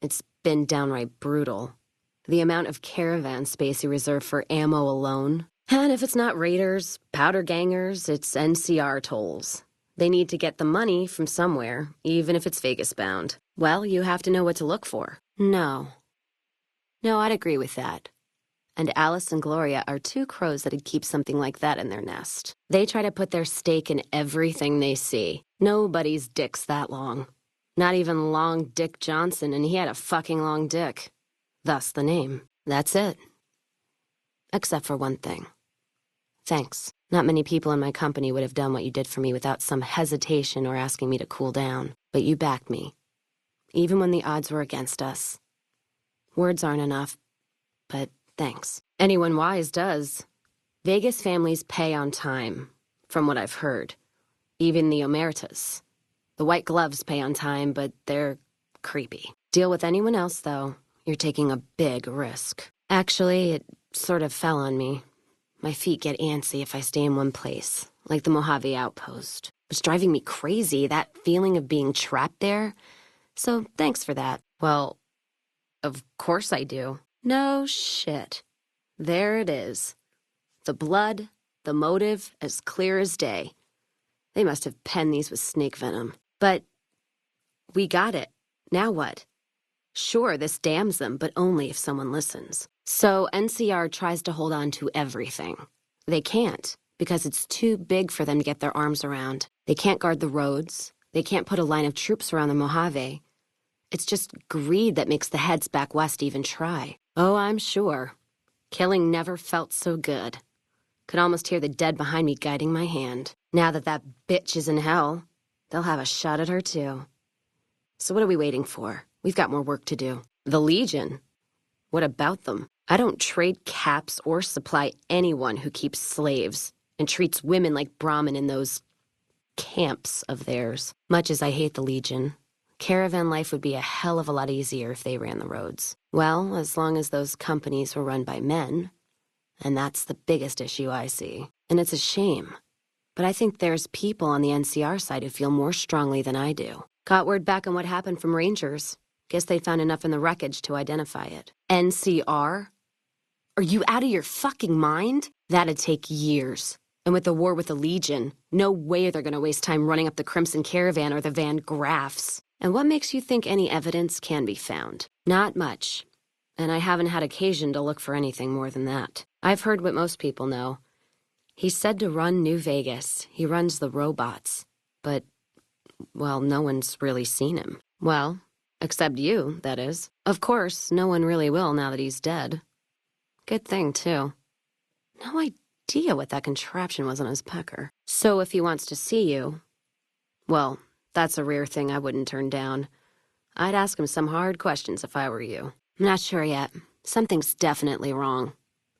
Speaker 1: it's been downright brutal. The amount of caravan space you reserve for ammo alone. And if it's not raiders, powder gangers, it's NCR tolls. They need to get the money from somewhere, even if it's Vegas bound. Well, you have to know what to look for. No, I'd agree with that. And Alice and Gloria are two crows that'd keep something like that in their nest. They try to put their stake in everything they see. Nobody's dick's that long. Not even Long Dick Johnson, and he had a fucking long dick. Thus the name. That's it. Except for one thing. Thanks. Not many people in my company would have done what you did for me without some hesitation or asking me to cool down. But you backed me. Even when the odds were against us. Words aren't enough, but thanks. Anyone wise does. Vegas families pay on time, from what I've heard. Even the Omertas. The white gloves pay on time, but they're creepy. Deal with anyone else, though. You're taking a big risk. Actually, it sort of fell on me. My feet get antsy if I stay in one place, like the Mojave outpost. It's driving me crazy, that feeling of being trapped there. So thanks for that. Well, of course I do. No shit. There it is. The blood, the motive, as clear as day. They must have penned these with snake venom. But we got it. Now what? Sure, this damns them, but only if someone listens. So NCR tries to hold on to everything. They can't, because it's too big for them to get their arms around. They can't guard the roads. They can't put a line of troops around the Mojave. It's just greed that makes the heads back west even try. Oh, I'm sure. Killing never felt so good. Could almost hear the dead behind me guiding my hand. Now that that bitch is in hell, they'll have a shot at her too. So what are we waiting for? We've got more work to do. The Legion? What about them? I don't trade caps or supply anyone who keeps slaves and treats women like Brahmin in those camps of theirs. Much as I hate the Legion, caravan life would be a hell of a lot easier if they ran the roads. Well, as long as those companies were run by men. And that's the biggest issue I see. And it's a shame. But I think there's people on the NCR side who feel more strongly than I do. Got word back on what happened from Rangers. Guess they found enough in the wreckage to identify it. NCR? Are you out of your fucking mind? That'd take years. And with the war with the Legion, no way they're gonna waste time running up the Crimson Caravan or the Van Graffs. And what makes you think any evidence can be found? Not much. And I haven't had occasion to look for anything more than that. I've heard what most people know. He's said to run New Vegas. He runs the robots. But, well, no one's really seen him. Well, except you, that is. Of course, no one really will now that he's dead. Good thing, too. No idea what that contraption was on his pecker. So if he wants to see you, well, that's a rare thing I wouldn't turn down. I'd ask him some hard questions if I were you. I'm not sure yet. Something's definitely wrong.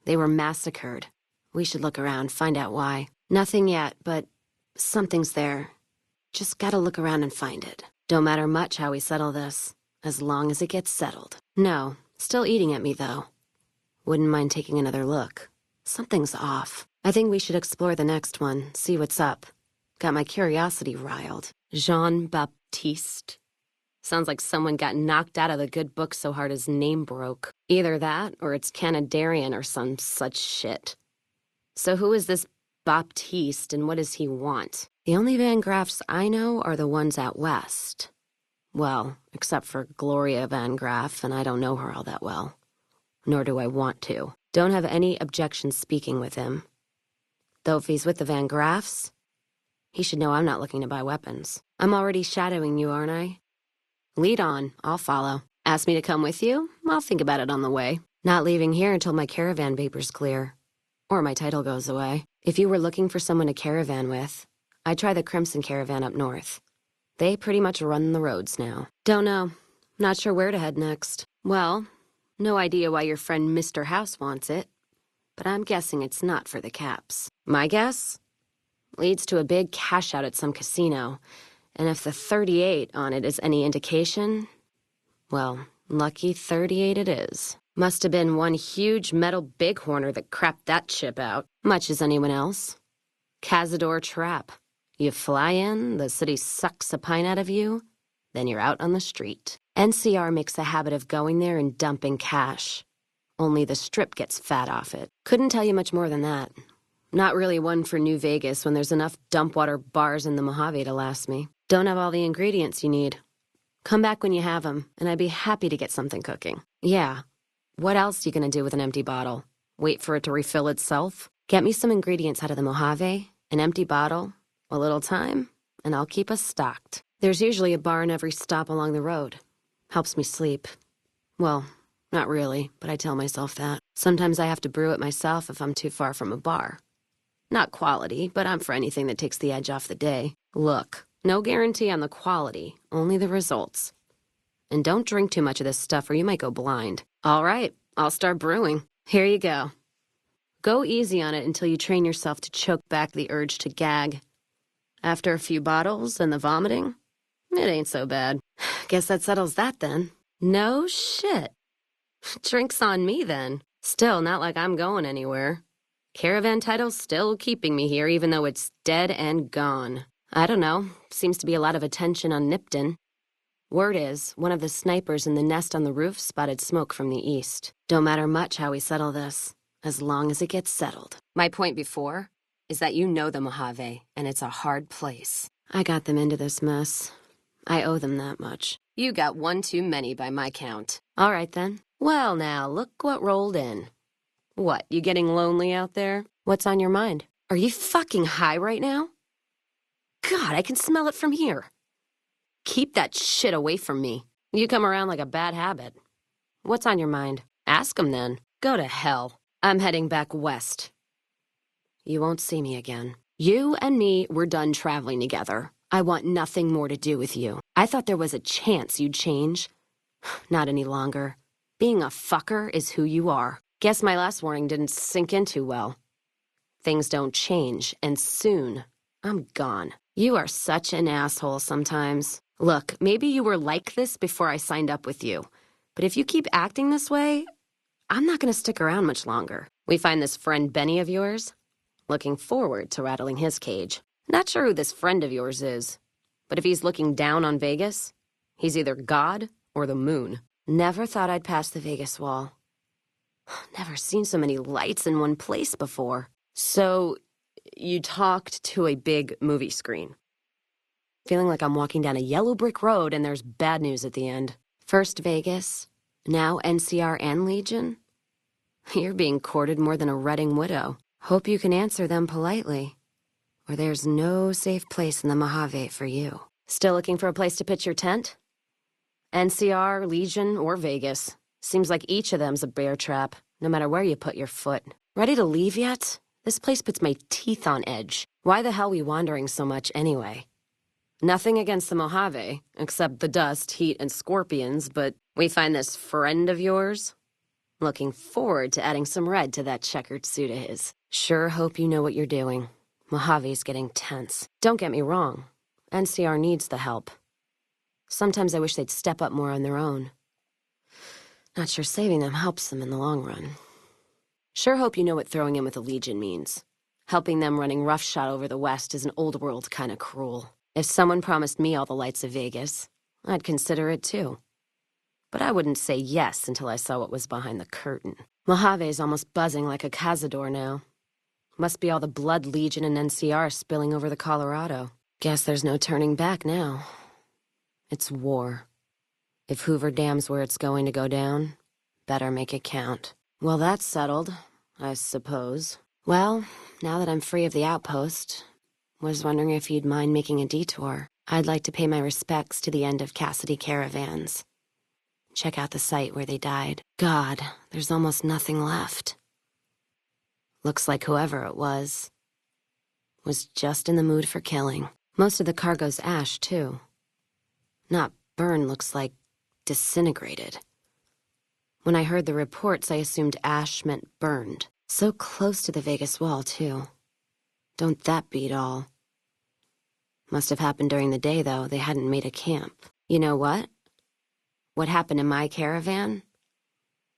Speaker 1: They were massacred. We should look around, find out why. Nothing yet, but something's there. Just gotta look around and find it. Don't matter much how we settle this, as long as it gets settled. No, still eating at me, though. Wouldn't mind taking another look. Something's off. I think we should explore the next one, see what's up. Got my curiosity riled. Jean-Baptiste. Sounds like someone got knocked out of the good book so hard his name broke. Either that, or it's Canadarian or some such shit. So who is this Baptiste, and what does he want? The only Van Graffs I know are the ones out west. Well, except for Gloria Van Graff, and I don't know her all that well. Nor do I want to. Don't have any objection speaking with him. Though if he's with the Van Graffs, he should know I'm not looking to buy weapons. I'm already shadowing you, aren't I? Lead on, I'll follow. Ask me to come with you? I'll think about it on the way. Not leaving here until my caravan paper's clear. Or my title goes away. If you were looking for someone to caravan with, I'd try the Crimson Caravan up north. They pretty much run the roads now. Don't know. Not sure where to head next. Well, no idea why your friend Mr. House wants it. But I'm guessing it's not for the caps. My guess? Leads to a big cash out at some casino. And if the 38 on it is any indication, well, lucky 38 it is. Must have been one huge metal bighorner that crapped that chip out, much as anyone else. Cazador trap. You fly in, the city sucks a pint out of you, then you're out on the street. NCR makes a habit of going there and dumping cash. Only the strip gets fat off it. Couldn't tell you much more than that. Not really one for New Vegas when there's enough dumpwater bars in the Mojave to last me. Don't have all the ingredients you need. Come back when you have them, and I'd be happy to get something cooking. Yeah. What else you gonna do with an empty bottle? Wait for it to refill itself? Get me some ingredients out of the Mojave, an empty bottle, a little time, and I'll keep us stocked. There's usually a bar in every stop along the road. Helps me sleep. Well, not really, but I tell myself that. Sometimes I have to brew it myself if I'm too far from a bar. Not quality, but I'm for anything that takes the edge off the day. Look, no guarantee on the quality, only the results. And don't drink too much of this stuff or you might go blind. All right, I'll start brewing. Here you go. Go easy on it until you train yourself to choke back the urge to gag. After a few bottles and the vomiting, it ain't so bad. Guess that settles that then. No shit. Drinks on me then. Still, not like I'm going anywhere. Caravan title's still keeping me here, even though it's dead and gone. I don't know. Seems to be a lot of attention on Nipton. Word is, one of the snipers in the nest on the roof spotted smoke from the east. Don't matter much how we settle this, as long as it gets settled. My point before is that you know the Mojave, and it's a hard place. I got them into this mess. I owe them that much. You got one too many by my count. All right, then. Well, now, look what rolled in. What, you getting lonely out there? What's on your mind? Are you fucking high right now? God, I can smell it from here. Keep that shit away from me. You come around like a bad habit. What's on your mind? Ask him then. Go to hell. I'm heading back west. You won't see me again. You and me, we're done traveling together. I want nothing more to do with you. I thought there was a chance you'd change. Not any longer. Being a fucker is who you are. Guess my last warning didn't sink in too well. Things don't change, and soon, I'm gone. You are such an asshole sometimes. Look, maybe you were like this before I signed up with you. But if you keep acting this way, I'm not going to stick around much longer. We find this friend Benny of yours. Looking forward to rattling his cage. Not sure who this friend of yours is. But if he's looking down on Vegas, he's either God or the moon. Never thought I'd pass the Vegas wall. Never seen so many lights in one place before. So, you talked to a big movie screen. Feeling like I'm walking down a yellow brick road and there's bad news at the end. First Vegas, now NCR and Legion. You're being courted more than a Redding widow. Hope you can answer them politely, or there's no safe place in the Mojave for you. Still looking for a place to pitch your tent? NCR, Legion, or Vegas. Seems like each of them's a bear trap, no matter where you put your foot. Ready to leave yet? This place puts my teeth on edge. Why the hell we wandering so much anyway? Nothing against the Mojave, except the dust, heat, and scorpions, but we find this friend of yours. Looking forward to adding some red to that checkered suit of his. Sure hope you know what you're doing. Mojave's getting tense. Don't get me wrong. NCR needs the help. Sometimes I wish they'd step up more on their own. Not sure saving them helps them in the long run. Sure hope you know what throwing in with the Legion means. Helping them running roughshod over the West is an old world kind of cruel. If someone promised me all the lights of Vegas, I'd consider it too. But I wouldn't say yes until I saw what was behind the curtain. Mojave's almost buzzing like a cazador now. Must be all the blood Legion and NCR spilling over the Colorado. Guess there's no turning back now. It's war. If Hoover Dam's where it's going to go down, better make it count. Well, that's settled, I suppose. Well, now that I'm free of the outpost, was wondering if you'd mind making a detour. I'd like to pay my respects to the end of Cassidy caravans. Check out the site where they died. God, there's almost nothing left. Looks like whoever it was just in the mood for killing. Most of the cargo's ash, too. Not burned, looks like disintegrated. When I heard the reports, I assumed ash meant burned. So close to the Vegas wall, too. Don't that beat all? Must have happened during the day, though. They hadn't made a camp. You know what? What happened in my caravan?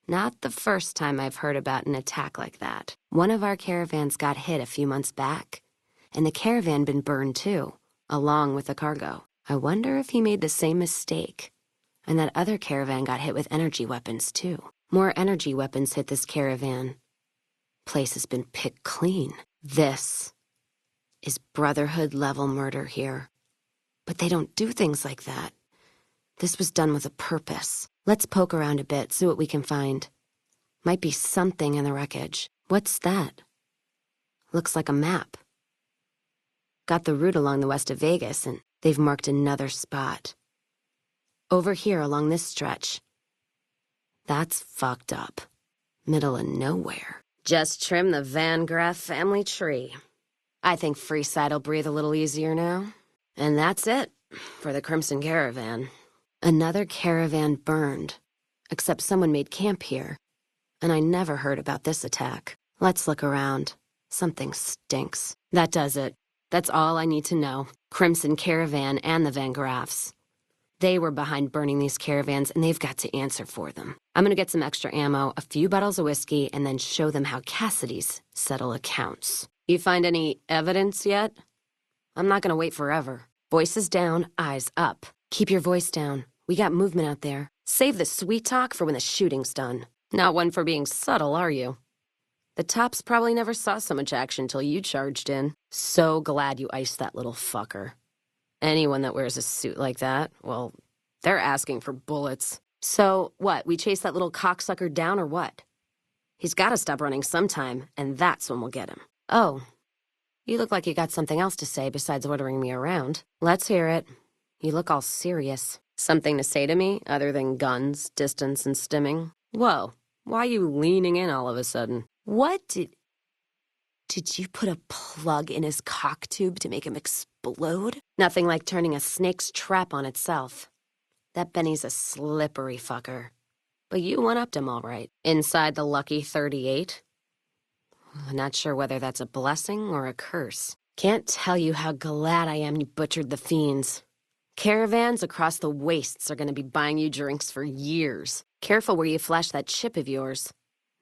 Speaker 1: Not the first time I've heard about an attack like that. One of our caravans got hit a few months back, and the caravan been burned too, along with the cargo. I wonder if he made the same mistake. And that other caravan got hit with energy weapons too. More energy weapons hit this caravan. Place has been picked clean. This is Brotherhood-level murder here. But they don't do things like that. This was done with a purpose. Let's poke around a bit, see what we can find. Might be something in the wreckage. What's that? Looks like a map. Got the route along the west of Vegas, and they've marked another spot. Over here along this stretch. That's fucked up. Middle of nowhere. Just trim the Van Graff family tree. I think Freeside'll breathe a little easier now. And that's it for the Crimson Caravan. Another caravan burned, except someone made camp here, and I never heard about this attack. Let's look around. Something stinks. That does it. That's all I need to know. Crimson Caravan and the Van Graffs. They were behind burning these caravans, and they've got to answer for them. I'm gonna get some extra ammo, a few bottles of whiskey, and then show them how Cassidy's settle accounts. You find any evidence yet? I'm not gonna wait forever. Voices down, eyes up. Keep your voice down. We got movement out there. Save the sweet talk for when the shooting's done. Not one for being subtle, are you? The tops probably never saw so much action till you charged in. So glad you iced that little fucker. Anyone that wears a suit like that, well, they're asking for bullets. So, what, we chase that little cocksucker down or what? He's gotta stop running sometime, and that's when we'll get him. Oh, you look like you got something else to say besides ordering me around. Let's hear it. You look all serious. Something to say to me, other than guns, distance, and stimming? Whoa, why are you leaning in all of a sudden? What did you put a plug in his cock tube to make him explode? Nothing like turning a snake's trap on itself. That Benny's a slippery fucker. But you one-upped him all right. Inside the lucky 38? I'm not sure whether that's a blessing or a curse. Can't tell you how glad I am you butchered the fiends. Caravans across the wastes are going to be buying you drinks for years. Careful where you flash that chip of yours.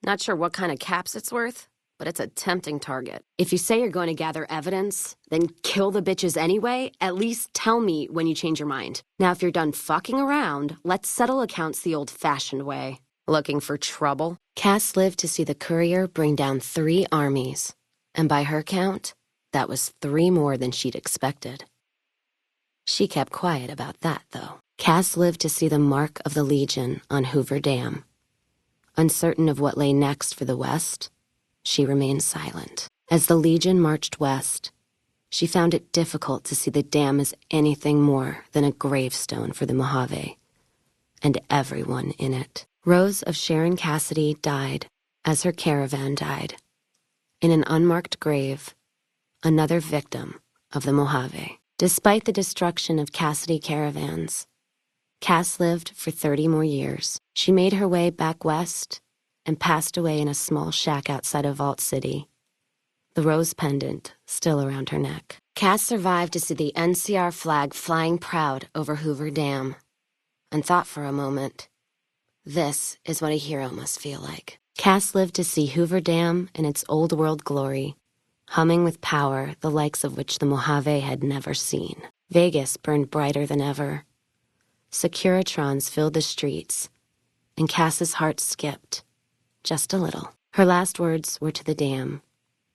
Speaker 1: Not sure what kind of caps it's worth, but it's a tempting target. If you say you're going to gather evidence, then kill the bitches anyway, at least tell me when you change your mind. Now, if you're done fucking around, let's settle accounts the old-fashioned way. Looking for trouble? Cass lived to see the courier bring down 3 armies, and by her count, that was 3 more than she'd expected. She kept quiet about that, though. Cass lived to see the mark of the Legion on Hoover Dam. Uncertain of what lay next for the West, she remained silent. As the Legion marched west, she found it difficult to see the dam as anything more than a gravestone for the Mojave, and everyone in it. Rose of Sharon Cassidy died as her caravan died. In an unmarked grave, another victim of the Mojave. Despite the destruction of Cassidy caravans, Cass lived for 30 more years. She made her way back west and passed away in a small shack outside of Vault City, the rose pendant still around her neck. Cass survived to see the NCR flag flying proud over Hoover Dam, and thought for a moment, this is what a hero must feel like. Cass lived to see Hoover Dam in its old world glory, humming with power the likes of which the Mojave had never seen. Vegas burned brighter than ever. Securitrons filled the streets, and Cass's heart skipped, just a little. Her last words were to the dam,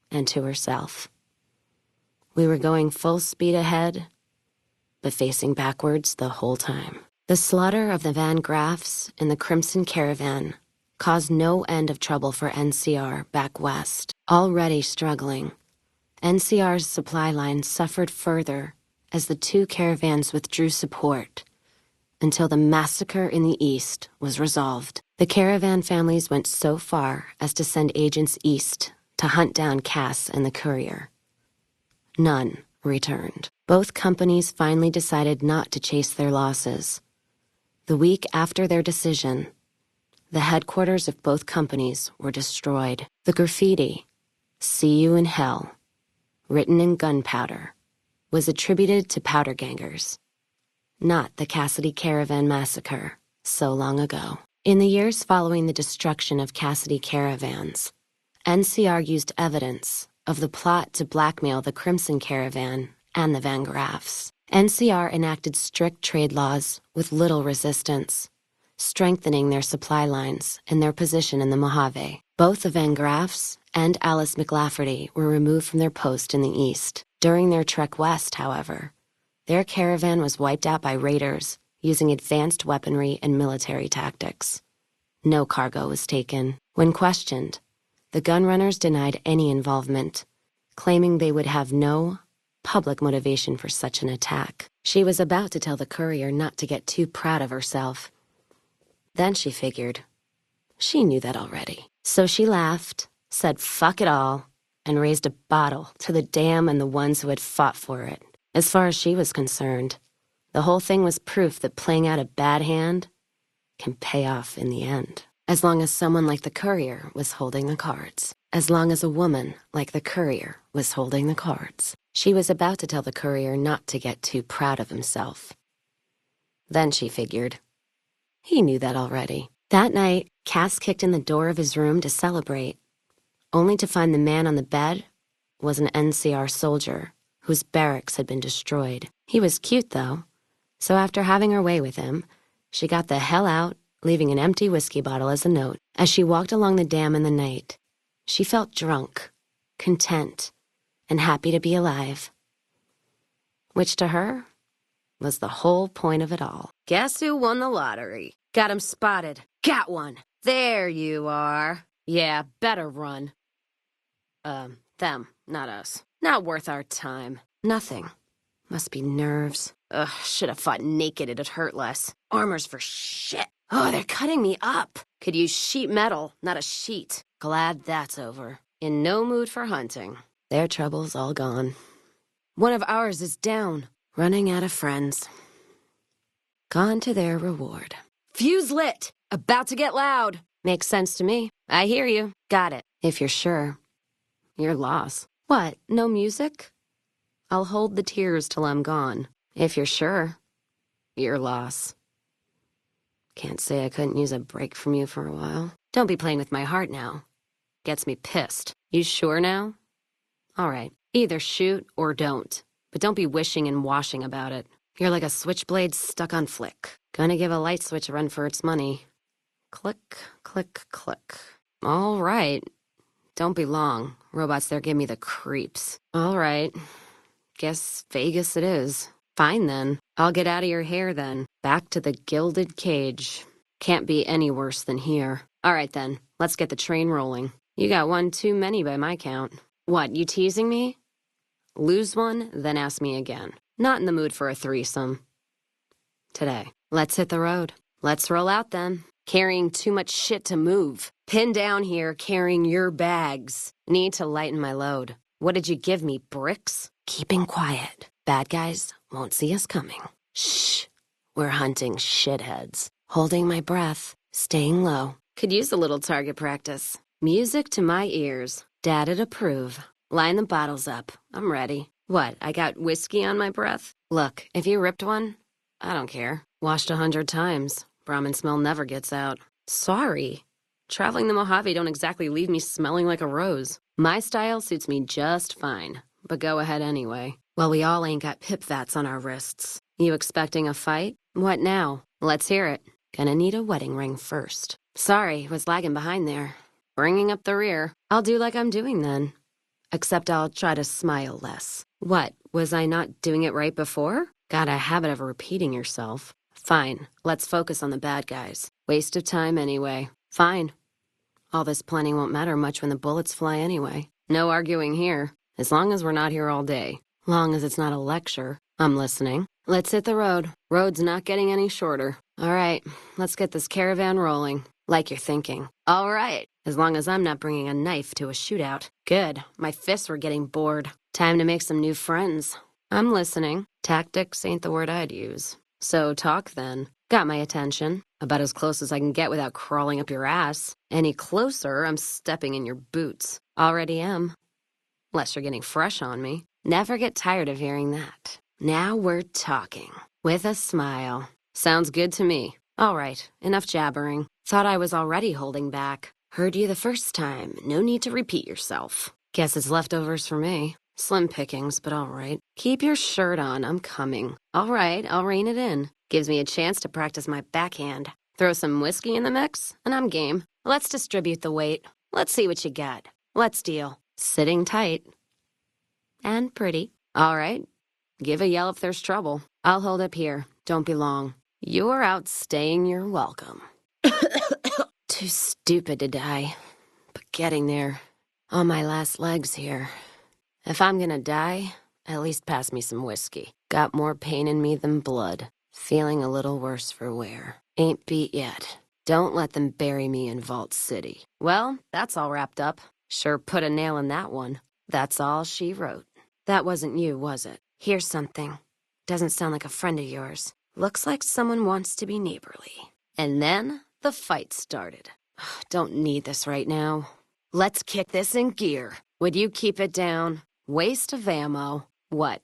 Speaker 1: and to herself. We were going full speed ahead, but facing backwards the whole time. The slaughter of the Van Graffs in the Crimson Caravan caused no end of trouble for NCR back west. Already struggling, NCR's supply line suffered further as the 2 caravans withdrew support until the massacre in the east was resolved. The caravan families went so far as to send agents east to hunt down Cass and the courier. None returned. Both companies finally decided not to chase their losses. The week after their decision, the headquarters of both companies were destroyed. The graffiti, "See you in hell," written in gunpowder, was attributed to powder gangers, not the Cassidy Caravan massacre so long ago. In the years following the destruction of Cassidy caravans, NCR used evidence of the plot to blackmail the Crimson Caravan and the Van Graffs. NCR enacted strict trade laws with little resistance, strengthening their supply lines and their position in the Mojave. Both the Van Graffs and Alice McLafferty were removed from their post in the east. During their trek west, however, their caravan was wiped out by raiders using advanced weaponry and military tactics. No cargo was taken. When questioned, the gunrunners denied any involvement, claiming they would have no public motivation for such an attack. She was about to tell the courier not to get too proud of herself. Then she figured she knew that already. So she laughed, said fuck it all, and raised a bottle to the dam and the ones who had fought for it. As far as she was concerned, the whole thing was proof that playing out a bad hand can pay off in the end. As long as someone like the courier was holding the cards. As long as a woman like the courier was holding the cards. She was about to tell the courier not to get too proud of himself. Then she figured. He knew that already. That night, Cass kicked in the door of his room to celebrate, only to find the man on the bed was an NCR soldier whose barracks had been destroyed. He was cute, though, so after having her way with him, she got the hell out, leaving an empty whiskey bottle as a note. As she walked along the dam in the night, she felt drunk, content, and happy to be alive. Which to her was the whole point of it all. Guess who won the lottery? Got him spotted. Got one. There you are. Yeah, better run. Them, not us. Not worth our time. Nothing. Must be nerves. Ugh, should have fought naked, it'd hurt less. Armor's for shit. Oh, they're cutting me up. Could use sheet metal, not a sheet. Glad that's over. In no mood for hunting. Their trouble's all gone. One of ours is down. Running out of friends. Gone to their reward. Fuse lit! About to get loud! Makes sense to me. I hear you. Got it. If you're sure. Your loss. What, no music? I'll hold the tears till I'm gone. If you're sure. Your loss. Can't say I couldn't use a break from you for a while. Don't be playing with my heart now. Gets me pissed. You sure now? All right. Either shoot or don't. But don't be wishing and washing about it. You're like a switchblade stuck on flick. Gonna give a light switch a run for its money. Click, click, click. All right. Don't be long. Robots there give me the creeps. All right. Guess Vegas it is. Fine then. I'll get out of your hair then. Back to the gilded cage. Can't be any worse than here. All right then. Let's get the train rolling. You got one too many by my count. What, you teasing me? Lose one, then ask me again. Not in the mood for a threesome. Today. Let's hit the road. Let's roll out then. Carrying too much shit to move. Pinned down here, carrying your bags. Need to lighten my load. What did you give me, bricks? Keeping quiet. Bad guys won't see us coming. Shh. We're hunting shitheads. Holding my breath. Staying low. Could use a little target practice. Music to my ears. Dad'd approve. Line the bottles up. I'm ready. What, I got whiskey on my breath? Look, if you ripped one, I don't care. Washed 100 times. Brahmin smell never gets out. Sorry. Traveling the Mojave don't exactly leave me smelling like a rose. My style suits me just fine, but go ahead anyway. Well, we all ain't got pip vats on our wrists. You expecting a fight? What now? Let's hear it. Gonna need a wedding ring first. Sorry, was lagging behind there. Bringing up the rear. I'll do like I'm doing then. Except I'll try to smile less. What, was I not doing it right before? Got a habit of repeating yourself. Fine, let's focus on the bad guys. Waste of time anyway. Fine. All this planning won't matter much when the bullets fly anyway. No arguing here. As long as we're not here all day. Long as it's not a lecture. I'm listening. Let's hit the road. Road's not getting any shorter. All right, let's get this caravan rolling. Like you're thinking. All right, as long as I'm not bringing a knife to a shootout. Good, my fists were getting bored. Time to make some new friends. I'm listening. Tactics ain't the word I'd use. So talk then. Got my attention. About as close as I can get without crawling up your ass. Any closer, I'm stepping in your boots. Already am. Unless you're getting fresh on me. Never get tired of hearing that. Now we're talking. With a smile. Sounds good to me. All right, enough jabbering. Thought I was already holding back. Heard you the first time. No need to repeat yourself. Guess it's leftovers for me. Slim pickings, but all right. Keep your shirt on. I'm coming. All right, I'll rein it in. Gives me a chance to practice my backhand. Throw some whiskey in the mix, and I'm game. Let's distribute the weight. Let's see what you got. Let's deal. Sitting tight. And pretty. All right. Give a yell if there's trouble. I'll hold up here. Don't be long. You're out staying your welcome. Too stupid to die. But getting there. On my last legs here. If I'm gonna die, at least pass me some whiskey. Got more pain in me than blood. Feeling a little worse for wear. Ain't beat yet. Don't let them bury me in Vault City. Well, that's all wrapped up. Sure put a nail in that one. That's all she wrote. That wasn't you, was it? Here's something. Doesn't sound like a friend of yours. Looks like someone wants to be neighborly. And then the fight started. Don't need this right now. Let's kick this in gear. Would you keep it down? Waste of ammo. What?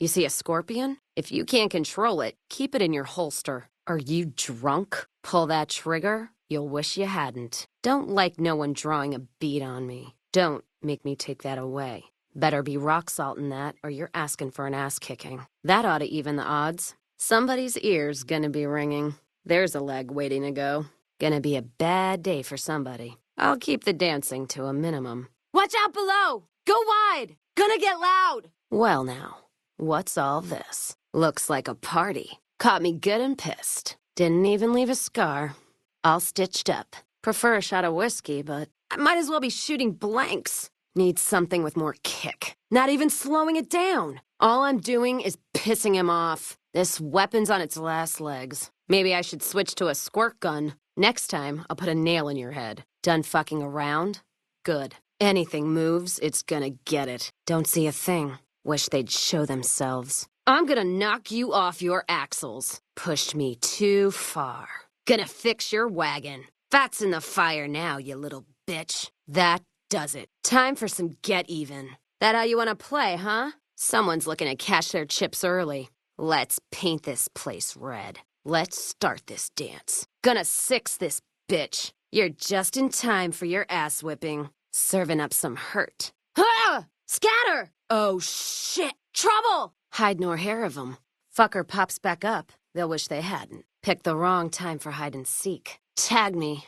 Speaker 1: You see a scorpion? If you can't control it, keep it in your holster. Are you drunk? Pull that trigger? You'll wish you hadn't. Don't like no one drawing a bead on me. Don't make me take that away. Better be rock salt in that, or you're asking for an ass-kicking. That ought to even the odds. Somebody's ear's gonna be ringing. There's a leg waiting to go. Gonna be a bad day for somebody. I'll keep the dancing to a minimum. Watch out below! Go wide! Gonna get loud! Well now, what's all this? Looks like a party. Caught me good and pissed. Didn't even leave a scar. All stitched up. Prefer a shot of whiskey, but I might as well be shooting blanks. Need something with more kick. Not even slowing it down. All I'm doing is pissing him off. This weapon's on its last legs. Maybe I should switch to a squirt gun. Next time, I'll put a nail in your head. Done fucking around? Good. Anything moves, it's gonna get it. Don't see a thing. Wish they'd show themselves. I'm gonna knock you off your axles. Pushed me too far. Gonna fix your wagon. Fat's in the fire now, you little bitch. That does it. Time for some get even. That how you wanna play, huh? Someone's looking to cash their chips early. Let's paint this place red. Let's start this dance. Gonna six this bitch. You're just in time for your ass whipping. Serving up some hurt. Ah! Scatter! Oh, shit! Trouble! Hide nor hair of 'em. Fucker pops back up. They'll wish they hadn't. Picked the wrong time for hide and seek. Tag me.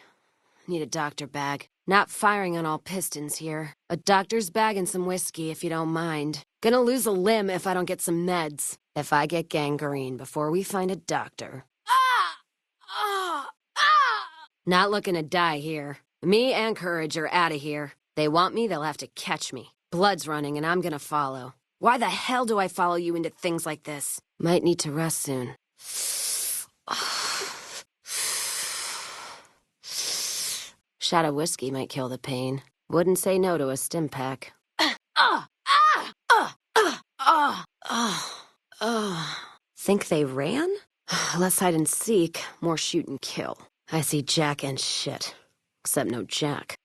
Speaker 1: Need a doctor bag. Not firing on all pistons here. A doctor's bag and some whiskey, if you don't mind. Gonna lose a limb if I don't get some meds. If I get gangrene before we find a doctor. Ah! Ah! Ah! Not looking to die here. Me and Courage are out of here. They want me, they'll have to catch me. Blood's running and I'm gonna follow. Why the hell do I follow you into things like this? Might need to rest soon. Shot of whiskey might kill the pain. Wouldn't say no to a stim pack. Think they ran? Less hide and seek, more shoot and kill. I see Jack and shit. Except no Jack.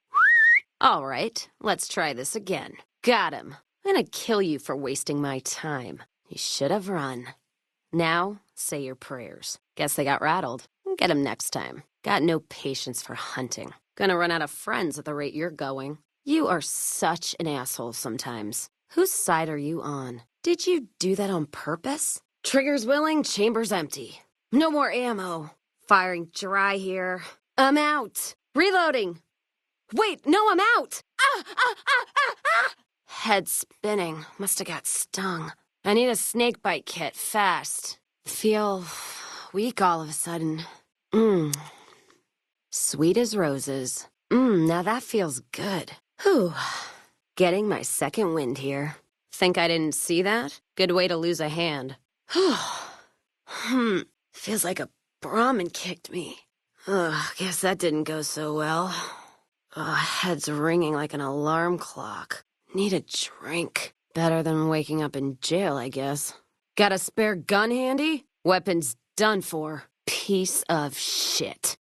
Speaker 1: All right, let's try this again. Got him. I'm gonna kill you for wasting my time. You should have run. Now, say your prayers. Guess they got rattled. Get him next time. Got no patience for hunting. Gonna run out of friends at the rate you're going. You are such an asshole sometimes. Whose side are you on? Did you do that on purpose? Trigger's willing, chamber's empty. No more ammo. Firing dry here. I'm out. Reloading. Wait, no, I'm out. Head spinning. Must have got stung. I need a snake bite kit, fast. Feel weak all of a sudden. Sweet as roses. Now that feels good. Whew. Getting my second wind here. Think I didn't see that? Good way to lose a hand. Feels like a Brahmin kicked me. Guess that didn't go so well. Head's ringing like an alarm clock. Need a drink. Better than waking up in jail, I guess. Got a spare gun handy? Weapon's done for. Piece of shit.